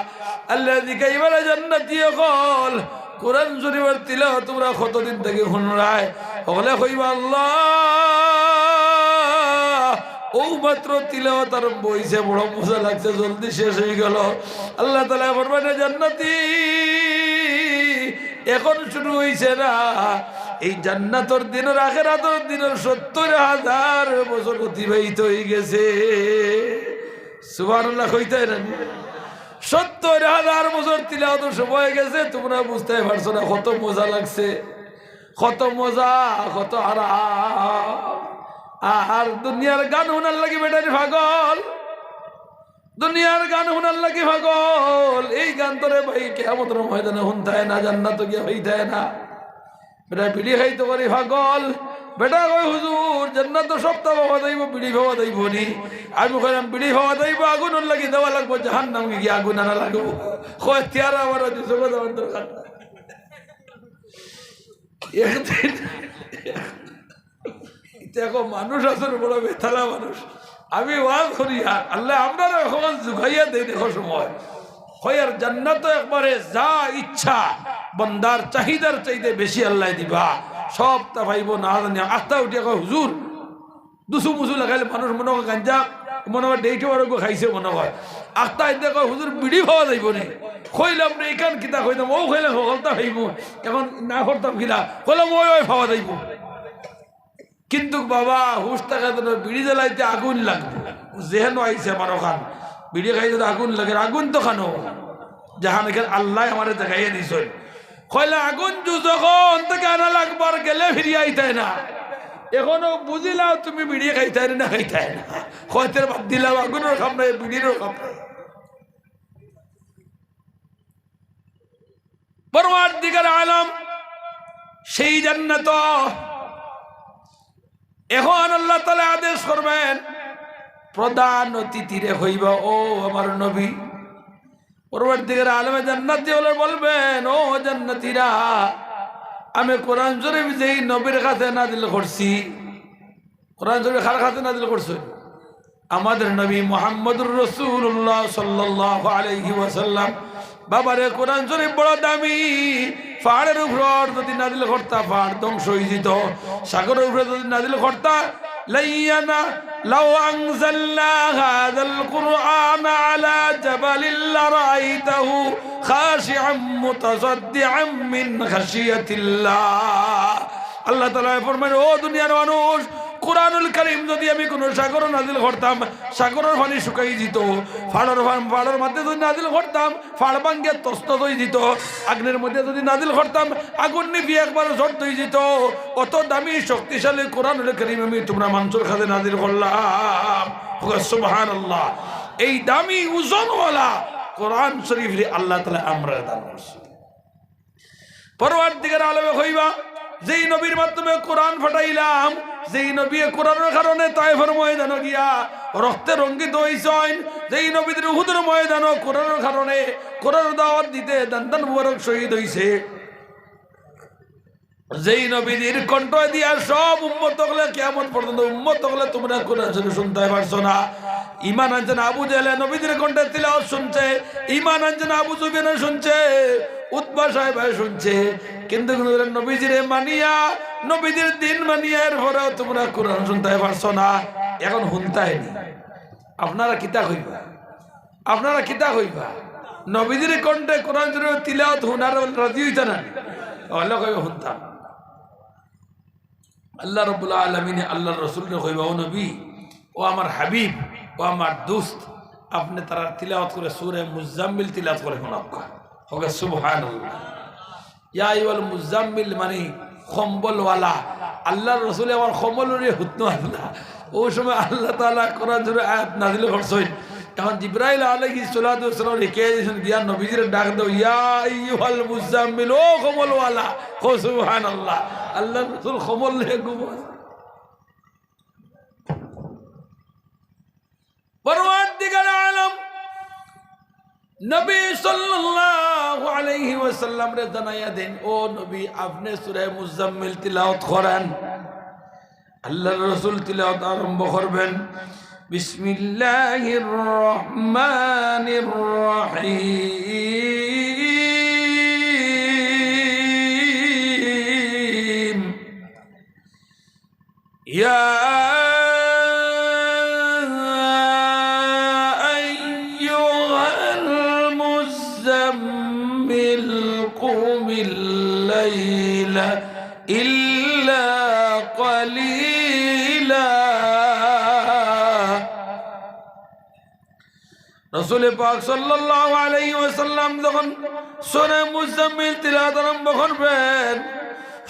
আল্লাহ দিকে এবারে জান্নাতি হল কোরআন শরীফের তিলাওয়াত তোমরা কতদিন থেকে শুনরায়, হকলে কইবা আল্লাহ ও মাত্র তিলাওয়াত আরম্ভ হইছে, বড় মজা লাগছে, জলদি শেষ হয়ে গেল। আল্লাহ তাআলা বলবেন, জান্নাতি এখন শুরু হইছে না, এই জান্নাতের দিনের আখিরাতের দিনের ৭০,০০০ বছর অতিবাহিত হয়ে গেছে। সুবহানাল্লাহ কইতে না, ৭০,০০০ বছর তিলাওয়াতের সময় গেছে। তোমরা বুঝতে পারছো না কত মজা লাগছে, কত মজা, কত আরাম। আর দুনিয়ার গান শোনার লাগি বেটারি পাগল, দুনিয়ার গান শোনার লাগি পাগল। এই গান তোরে ভাই কিয়ামতের ময়দানে শুনতায় না, জান্নাতে গিয়া হইতায় না। বেটা বিড়ি খাইতে পারি পাগল, বেটা কই হুজুর জান্নাত সপ্তাহ ভাবা যাইব, বিড়ি ভাবা যাইব নি? আমি কইলাম বিড়ি ভাবা যাইব, আগুনের লাগি দেওয়া লাগবো, জাহান্নাম গিয়ে আগুন আনা লাগবো। কয় তিয়ার আমার দিছো যাওয়ার দরকার না। একদিন দেখো মানুষ আসলে বড় বেতালা মানুষ। আমি ওয়াজ করি আল্লাহ আপনারা এখন জুগাইয়া দেই, দেখো সময় হয় আর জান্নাত একবারে যা ইচ্ছা বন্দার চাহিদার চাইতে বেশি আল্লাহ দিবা, সব তা ভাইব না জানি। আস্তা উঠিয়া কয় হুজুর দুসু মুসু লাগাইলে মানুষ মনে হয় গাঞ্জা মনে হয় ডেইটে বারো খাইছে মনে হয়। আস্তা এদিকে কয় হুজুর বিড়ি খাওয়া যাইব নি? কইলাম রে এখান কিতা কইতাম, ও খাইলে সকলতা খাইব, এখন না করতাম কিলা, কইলাম ওই খাওয়া যাইব। কিন্তু বাবা হুশ থাকা যেন বিড়ি জ্বালাইতে আগুন লাগবে, যেহেন আইছে আমার ওখান বিড়ি খাইতে আগুন লাগে, আগুন তো খানো যাহান এখানে আল্লাহ আমার দেখাইয়া দিছেন। কইলে আগুন যখন থেকে আনা লাগবার গেলে ফিরিয়ে আইতাই না, এখনো বুঝিলাও তুমি বিড়ি খাইতাই না খাইতাই না, হয়তো বাদ দিলাম আগুনের খাম নাই বিড়িরও খাম নাই। পরওয়ারদিগার আলম সেই জান্নাত এখন আল্লাহ তাআলা আদেশ করবেন প্রধান অতিথিরে হইব ও আমার নবী। পরওয়ারদিগার আলমে জান্নাতি হলে বলবেন ও জান্নাতীরা আমি কোরআন শরীফ যেই নবীর কাছে নাযিল করছি, কোরআন শরীফ কার কাছে নাযিল করছে? আমাদের নবী মুহাম্মদুর রাসূলুল্লাহ সাল্লাল্লাহু আলাইহি ওয়াসাল্লাম। বাবারে কোরআন শরীফ বড় দামি, পাহাড়ের উপর যদি নাযিল করতা পাহাড় ধ্বংস হয়ে যেত, সাগরের উপরে যদি নাযিল করতা লাইয়ানা লাউ আনজালনা হাযাল কুরআন আলা জাবালিল লারাইতাহু খাশিআম মুতাসাদ্দিআম মিন খাশিয়াতিল্লাহ। আল্লাহ তাআলা ফরমান ও দুনিয়ার মানুষ, কুরআনুল কারীম যদি আমি কোন সাগর নাযিল করতাম, সাগরের পানি শুকাই যেত, পাহাড়ের মধ্যে যদি নাযিল করতাম পাহাড় ভাঙ্গে তছনছ হয়ে যেত, আগুনের মধ্যে যদি নাযিল করতাম আগুন নিভিয়ে একবার ঝড় হয়ে যেত। অত দামি শক্তিশালী কুরআনুল কারীম আমি তোমরা মানুষের কাছে নাযিল করলাম। সুবহানাল্লাহ। এই দামি ওজনওয়ালা কোরআন শরীফ আল্লাহ তাআলা আমরা দান করছি। পরওয়ারদিগার আলমে কইবা যেই নবীর মাধ্যমে কোরআন ফাটাইলাম, যেই নবী কোরআনের কারণে তায়েফের ময়দানে গিয়া রক্তে রঙ্গিত হইছেন, যেই নবীদের উহুদের ময়দানে কোরআনের কারণে কোরআনের দাওয়াত দিতে দান মুবারক শহীদ হইছে, যেই নবীদের কণ্ঠ দিয়া সব উম্মত হলে কিয়ামত পর্যন্ত উম্মত হলে তোমরা কোরআন শরীফ শুনতে পারছো না। ঈমান আনছেন আবু জাহেল নবীদের কণ্ঠে তিলাওয়াত শুনছে, ঈমান আনছেন আবু সুফিয়ান শুনছে, উতবা সাহেব শুনছে, কিন্তু নবীজিরে মানিয়া নবীজির দিন মানিয়া এর পরেও তোমরা কোরআন শুনতে পারছো না। এখন শুনতাইনি আপনারা কিতা কইবা? আপনারা কিতা কইবা? নবীজির কণ্ঠে কোরআন শরীফ তিলাওয়াত শোনার রাজি হইতা না? আল্লাহ কইবা শুনতাম। আল্লাহ রাব্বুল আলামিন আল্লাহর রাসূলকে কইবা ও নবী, ও আমার হাবিব, ও আমার দোস্ত, আপনি তারা তিলাওয়াত করে সূরা মুজাম্মিল তিলাওয়াত করে শোনাবা। ওকে সুবহানাল্লাহ। ইয়া আইয়ুহাল মুজাম্মিল মানে কম্বলওয়ালা। আল্লাহর রাসূল আমার কম্বলের হুতনো আল্লাহ। ওই সময় আল্লাহ তাআলা কোরআন শরীফ আয়াত নাযিল করছেন। এখন জিবরাইল আলাইহিস সালাতু ওয়াস সালাম লিখে দিয়েছেন গিয়া নবীজির ডাক দাও ইয়া আইয়ুহাল মুজাম্মিল, ও কম্বলওয়ালা। ও সুবহানাল্লাহ। আল্লাহর রাসূল কম্বল নিয়ে ঘুমায়। পরওয়ারদিগার আলম নবী সাল্লাল্লাহু আলাইহি ওয়াসাল্লাম রে জানাইয়া দেন ও নবী আপনি সূরা মুজাম্মিল তিলাওয়াত করেন। আল্লাহর রাসূল তিলাওয়াত আরম্ভ করবেন। বিসমিল্লাহির রহমানির রহিম। ইয়া ইল্লা কলিলা। রাসূল পাক সাল্লাল্লাহু আলাইহি ওয়াসাল্লাম যখন সূরা মুজাম্মিল তিলাওয়াত আরম্ভ করবেন,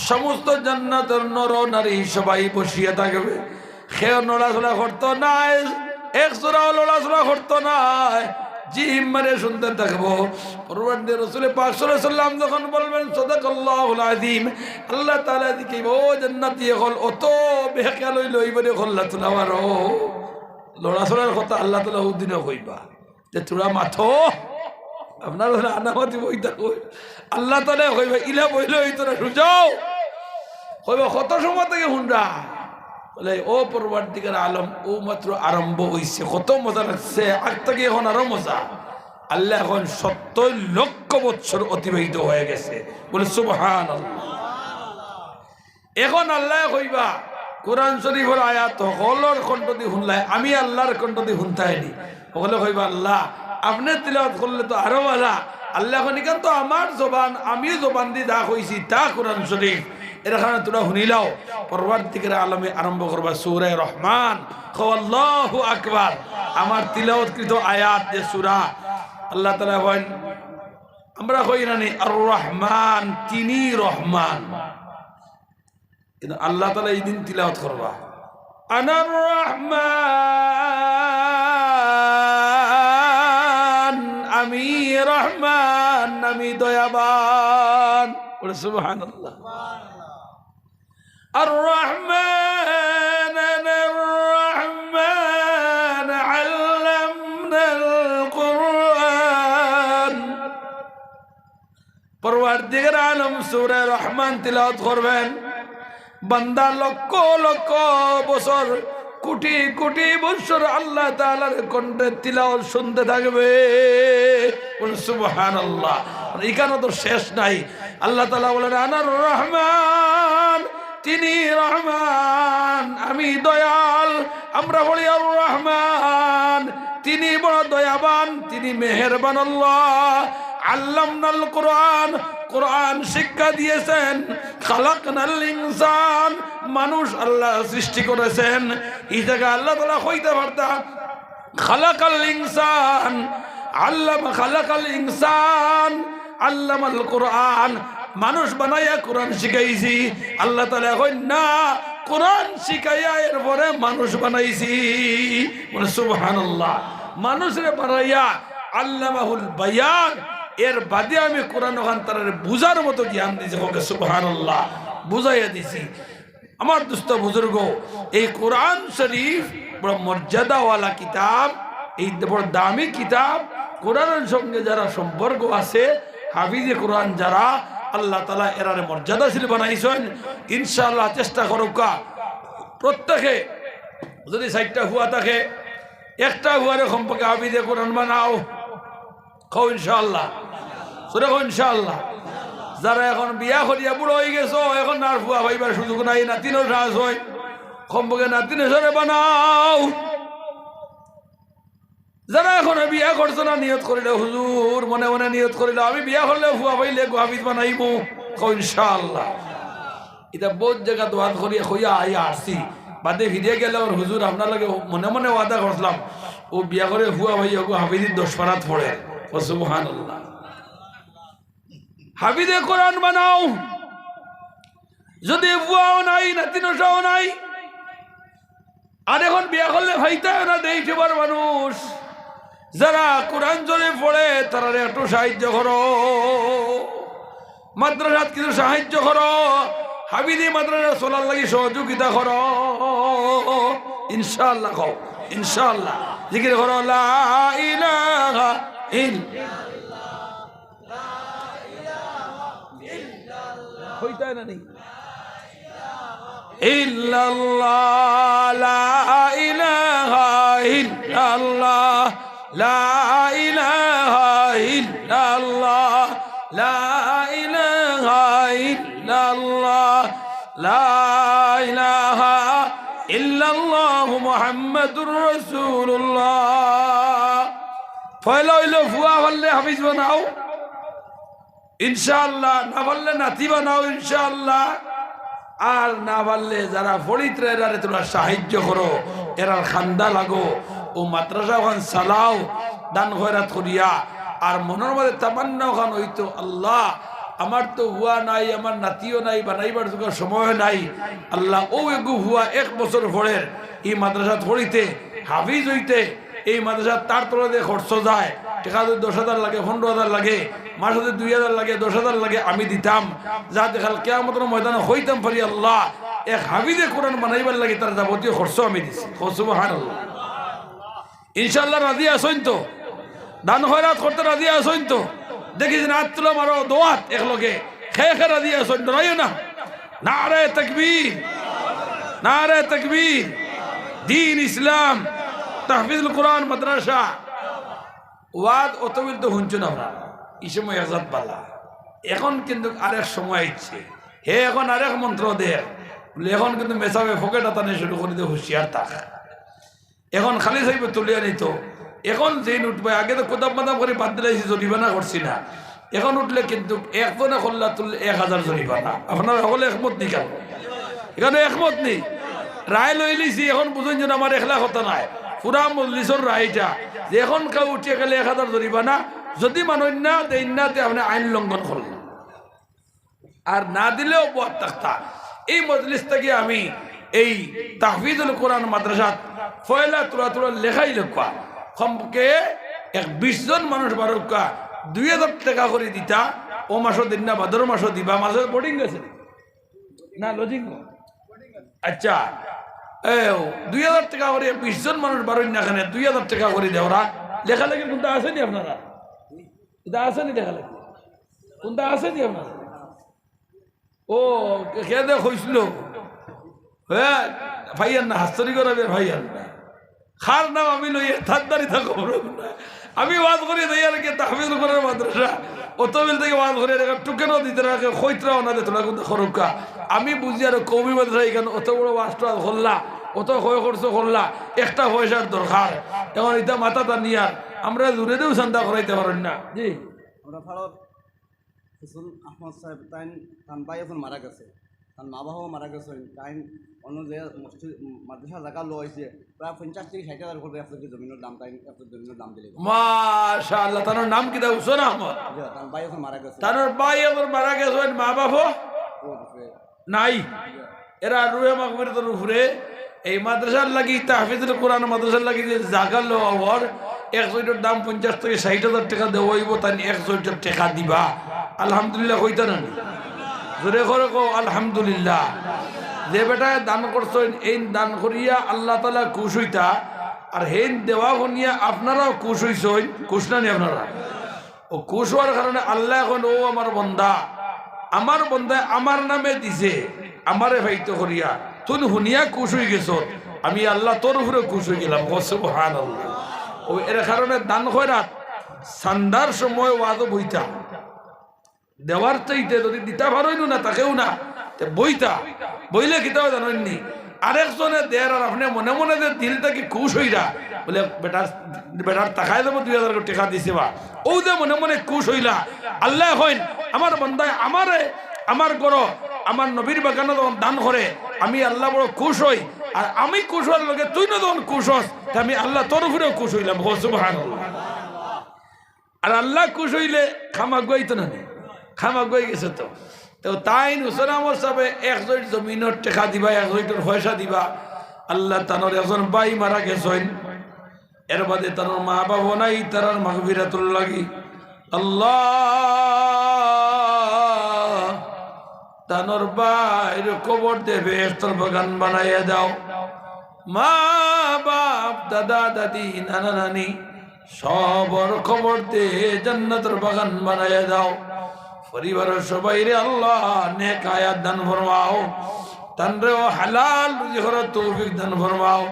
সমস্ত জান্নাতের নর নারী সবাই বসিয়া থাকবে। কেউ নড়াচড়া করতো না, এক সূরাও নড়াচড়া করতো না, জিম মানে শুনতে থাকবো। পরওয়ারদিগার রাসূল পাক সাল্লাল্লাহু আলাইহি ওয়াসাল্লাম যখন বলবেন সাদাকাল্লাহুল আযীম, আল্লাহ তাআলা দিকে ও জান্নাতি হল অত বেকাল হইল এইবারে হল্লা তোলা মারো লড়াছড়ার কথা আল্লাহ তাআলা উদিনও কইবা যে তোরা মাথো আপনার আনামতি বইতা কই আল্লাহ তাআলা কইবা ইলা বইল এই তোরা সুজাও কইবা কত সময় থেকে হুন্ডা বলে ও পরওয়ারদিগার আলম ও মাত্র আরম্ভ হইছে, কত মজা লাগছে, আগ থেকে এখন আরো মজা। আল্লাহ এখন 70 লক্ষ বছর অতিবাহিত হয়ে গেছে, বলে সুবহানাল্লাহ। এখন আল্লাহ কইবা কোরআন শরীফের আয়াত হলর কণ্ঠ দিয়ে শুনলাই, আমি আল্লাহর কণ্ঠ দিয়ে শুনতাইনি। সকলে কইবা আল্লাহ আপনি তিলাওয়াত করলে তো আরো ভালো। আল্লাহ এখন এখান তো আমার জবান, আমি জবান দিয়ে যা কইছি তা কোরআন শরীফ, এখানে তোরা শুনিলাও। পরওয়ারদিগার আলমে আরম্ভ করবা সূরা রহমান। আল্লাহু আকবার। আমার তিলাওয়াতকৃত আয়াত যে সূরা, আল্লাহ তাআলা বলেন আমরা কই না নি আর রহমান, তিনি রহমান, কিন্তু আল্লাহ তাআলা এই দিন তিলাওয়াত করবা আনার রহমান আমি রহমান, আমি দয়াবান। সুবহানাল্লাহ। আর রহমান রহমান আল্লামনাল কুরআন। পরওয়ারদিগার আলম সূরা রহমান তিলাওয়াত করবেন, বান্দা লক্ষ লক্ষ বছর, কোটি কোটি বছর আল্লাহ তাআলার কণ্ঠে তিলাওয়াত শুনতে থাকবে। সুবহানাল্লাহ। এখানে তো শেষ নাই। আল্লাহ তাআলা বলেন আনার রহমান, তিনি রহমান, আমি দয়াল। আমরা বলি আর রহমান, তিনি বড় দয়াবান, তিনি মেহেরবান আল্লাহ। আল্লামনাল কুরআন, কোরআন শিক্ষা দিয়েছেন। খালাকনাল ইনসান, মানুষ আল্লাহ সৃষ্টি করেছেন। এই জায়গায় আল্লাহ তাআলা কইতে পারতা খালাকাল ইনসান, আল্লামা খালাকাল ইনসান আল্লামাল কুরআন, মানুষ বানাইয়া কোরআন শিখাইছি। আল্লাহ তাআলা কইন না, কোরআন শিখাইয়া এরপরে মানুষ বানাইছি। সুবহানাল্লাহ। মানুষরে বানাইয়া আল্লামাহুল বায়ান, এর বাদে আমি কোরআন ওখান তার বুঝার মতো জ্ঞান দিয়েছি। ওকে সুবহানাল্লাহ, বুঝাইয়া দিছি। আমার দুস্থ বুজুর্গ, এই কোরআন শরীফ বড় মর্যাদাওয়ালা কিতাব, এই বড় দামি কিতাব। কোরআনের সঙ্গে যারা সম্পর্ক আছে, হাফিজে কোরআন যারা, আল্লাহ তাআলা এরারে মর্যাদাশীল বানাইছেন। ইনশাআল্লাহ চেষ্টা করুকা প্রত্যেকে, যদি 4টা হুয়া থাকে, একটা হুয়ারে সম্পর্কে হাফিজে কোরআন বানাও। খাও ইনশাআল্লাহ, সুরে খাও ইনশাআল্লাহ। যারা এখন বিয়া করিয়া বুড়ো হয়ে গেছো, এখন আর ফুয়া ভাইবার সুযোগ নাই, নাতিনও সাহস হয়, সম্পর্কে নাতিনে সরে বানাও। যারা এখন বিয়া করছো না, নিয়ত করিলে হুজুর মনে মনে নিয়ত করিল আমি বিয়া করলে ফুয়া ভাইলে হাফিজ বানাইব। খাও ইনশাআল্লাহ। এটা বহুত জায়গা দোয়াত করিয়া কইয়া আইয়া আসছি, বাদে ফিরিয়ে গেলে ওর হুজুর আপনার লাগে মনে মনে ওয়াদা করলাম, ও বিয়া করে ফুয়া ভাই হাফিজির 10 পারাত পড়ে। সুবহানাল্লাহ। হাফিজে কোরআন বানাও। যদি বুয়াও নাই, নাতিনসাও নাই, আর এখন বিয়া করলে ভাইতাও না, দেখবার মানুষ যারা কোরআন জোরে পড়ে তারা একটু সাহায্য করো, মাদ্রাসাত কিছু সাহায্য করো, হাফিজি মাদ্রাসা চলার লাগি সহযোগিতা করো। ইনশাআল্লাহ কও ইনশাআল্লাহ। জিকির করো লা ইলাহা হইতায় না নেই ইল্লাল্লাহ, লা ইলাহা ইল্লাল্লাহ, লা ইলাহা ইল্লাল্লাহ, লা ইলাহা ইল্লাল্লাহ, লা ইলাহা ইল্লাল্লাহু মুহাম্মাদুর রাসূলুল্লাহ। পয়লা হইলো ফুয়া বললে হাফিজ বানাও ইনশাআল্লাহ, না বললে নাতি বানাও ইনশাআল্লাহ। আর না বললে যারা ফরিত্রে এরারে তোমরা সাহায্য করো, এরার খান্দা লাগো, ও মাদ্রাসা ওখান চালাও দান খয়রাত করিয়া। আর মনের মধ্যে তামান্না ওখান হইতো, আল্লাহ আমার তো হুয়া নাই, আমার নাতিও নাই, বানাইবার সময় নাই, আল্লাহ ও এগু হুয়া 1 বছর পরে এই মাদ্রাসাত পড়িতে হাফিজ হইতে, এই মাদ্রাসা তার তলাতে খরচ যায়, টাকা যদি 10,000 লাগে, 15,000 লাগে, মাসে যদি 2,000 লাগে, 10,000 লাগে, আমি দিতাম, যাতে খাল কিয়ামতের ময়দানে হইতাম পারি। আল্লাহ এক হাফিজে কোরআন বানাইবার লাগে তার যাবতীয় খরচ আমি দিছি। সুবহানাল্লাহ। ইনশাআল্লাহ রাজি আছেন তো? দান খয়রাত করতে রাজি আছেন তো? দেখিস না হাত তুলা মারো, দোয়াত একলগে খে রাজি আছেন তো? রাইও না। নারে তাকবীর, নারে তাকবীর। দ্বীন ইসলাম তাহফিজুল কোরআন মাদ্রাসা ওয়াদ অতবিল তো শুনছেন আপনারা, এই সময় আজাদ পালা। এখন কিন্তু আরেক সময় ইচ্ছে হে, এখন আরেক মন্ত্র দেয়, এখন কিন্তু মেসাবে ফকেট আতানে শুরু করে দিয়ে হুঁশিয়ার থাক। এখন খালি চাইবে তুলিয়া নিত। এখন যেই উঠবে, আগে তো কোদাম বাদাম করে বাদ দিলাইছি, জরিমানা করছি না। এখন উঠলে কিন্তু একজনে খোল্লা তুললে 1,000 জরিমানা। আপনারা সকলে একমত নি? কেন এখানে একমত নেই? রায় লই লিছি, এখন বুঝুন যেন আমার একলা কথা নাই, পুরা মজলিসর রায়টা যে এখন কেউ উঠিয়ে গেলে 1,000 জরিমানা, যদি মানুষ না দেন না আপনি আইন লঙ্ঘন করলেন, আর না দিলেও বদ থাকতা। এই মজলিস থেকে আমি এই তাহফিজুল কোরআন মাদ্রাসাত ফয়লা তুলা তুলা লেখাই লেখা সম্পর্কে 20 জন মানুষ বারুকা 2000 টাকা করে দিতা ও মাসও দিন না ভাদ্র মাসও দিবা মাসে বোর্ডিং গেছে না লজিং আচ্ছা 2000 টাকা করে 20 জন মানুষ বারোই না খানে 2000 টাকা করে দেওয়া লেখালেখি কোনটা আসেনি আপনারা এটা আসেনি লেখালেখি কোনটা আসেনি আপনারা ও কে দেখ হয়েছিল হ্যাঁ ভাইয়ার না হাস্তরি করাবে ভাইয়ার না খার নাম আমি লই থাকদারি থাকো আমি ওয়াজ করি দেই আর কি তাহফিজ করার মাদ্রাসা অত বেল থেকে ওয়াজ করে টুকেনও দিতে রাখে খৈত্রাও না দিত না কিন্তু খরকা আমি বুঝি আর কবি মাদ্রাসা এখানে অত বড় ওয়াজটা হল্লা অত ক্ষয় খরচ করলা একটা পয়সার দরকার এখন এটা মাথাটা নিয়ার আমরা দূরে দিয়েও চিন্তা করাইতে পারেন না জি আমরা ভারত হুসুন আহমদ সাহেব তাই তান ভাই এখন মারা গেছে তার মা বাবাও মারা গেছে তাই অন্য যে মসজিদ মাদ্রাসা জায়গা লো হয়েছে প্রায় 50 থেকে 60 হাজার করবে একটা জমিনের দাম তাই একটা জমিনের দাম দিলে মাশাআল্লাহ তার নাম কি দাও হুসেন আহমদ তার ভাই এখন মারা গেছে তার ভাই এখন মারা গেছে মা বাবা নাই এরা রুহে মাগফিরাতের উপরে এই মাদ্রাসার লাগি তাহফিজুল কোরআন মাদ্রাসার লাগি যে জায়গা লো হওয়ার 100টার দাম 50 থেকে 60,000 টাকা দেওয়া হইব তাই 100 টাকা দিবা আলহামদুলিল্লাহ কইতা না জোরে করে কো আলহামদুলিল্লাহ যে বেটা দান করছেন এই দান করিয়া আল্লাহ তাআলা খুশ হইতা আর হেন দেওয়া শুনিয়া আপনারাও খুশ হইছেন খুশ না নি আপনারা ও খুশ হওয়ার কারণে আল্লাহ এখন ও আমার বন্দা আমার নামে দিছে আমারে ভাইতো করিয়া তুই শুনিয়া খুশ হয়ে গেছ আমি আল্লাহ তোর উপরে খুশ হয়ে গেলাম সুবহানাল্লাহ ও এর কারণে দান খয়রাত সান্দার সময় ওয়াজ বইতা দেওয়ার চাইতে যদি দিতা পারইনো না তাকেও না বইতা বইলে কিতাব জানেননি আরেকজনে দেয়ার আর আপনি মনে মনে যে দিলটা কি খুশ হইরা বলে বেটার তাকায় দেবো 2000 টাকা দিছে বা ও যে মনে মনে খুশ হইলা আল্লাহ হইন আমার বন্দায় আমার গড় আমার নবীর বাগানে যখন দান করে আমি আল্লাহ বড় খুশ হই আর আমি খুশ হওয়ার লগে তুই না যখন খুশ হস আমি আল্লাহ তোর উপরেও খুশ হইলাম সুবহানাল্লাহ আর আল্লাহ খুশ হইলে খামাগুয়াই তো না খামাগুয়াই গেছে তো তো তাই হুসেন আহমদ সাহেব 100 জমিনের টাকা দিবা 100 পয়সা দিবা আল্লাহ তানোর একজন ভাই মারা গেছেন এর বাদে তার মা বাবা নাই তার মাগফিরাতুল লাগি আল্লাহ তানোর বাইরে কবর দেবে তোর বাগান বানাইয়া দাও মা বাপ দাদা দাদি নানা নানি সবর খবর দে জান্নাতের বাগান বানাইয়া দাও পরিবারের সবাই রে আল্লাহ নেক আয়াত দান ফরমাও তানরেও হালাল রুজি করার তৌফিক দান ফরমাও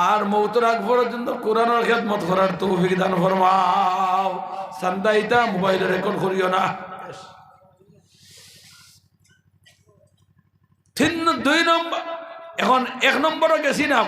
আর মৌতের আগ পর্যন্ত কোরআনের খেদমত করার তৌফিক দান ফরমাও সান্দাইতা মোবাইলে রেকর্ড করিও না 2 নম্বর এখন 1 নম্বরে গেছি না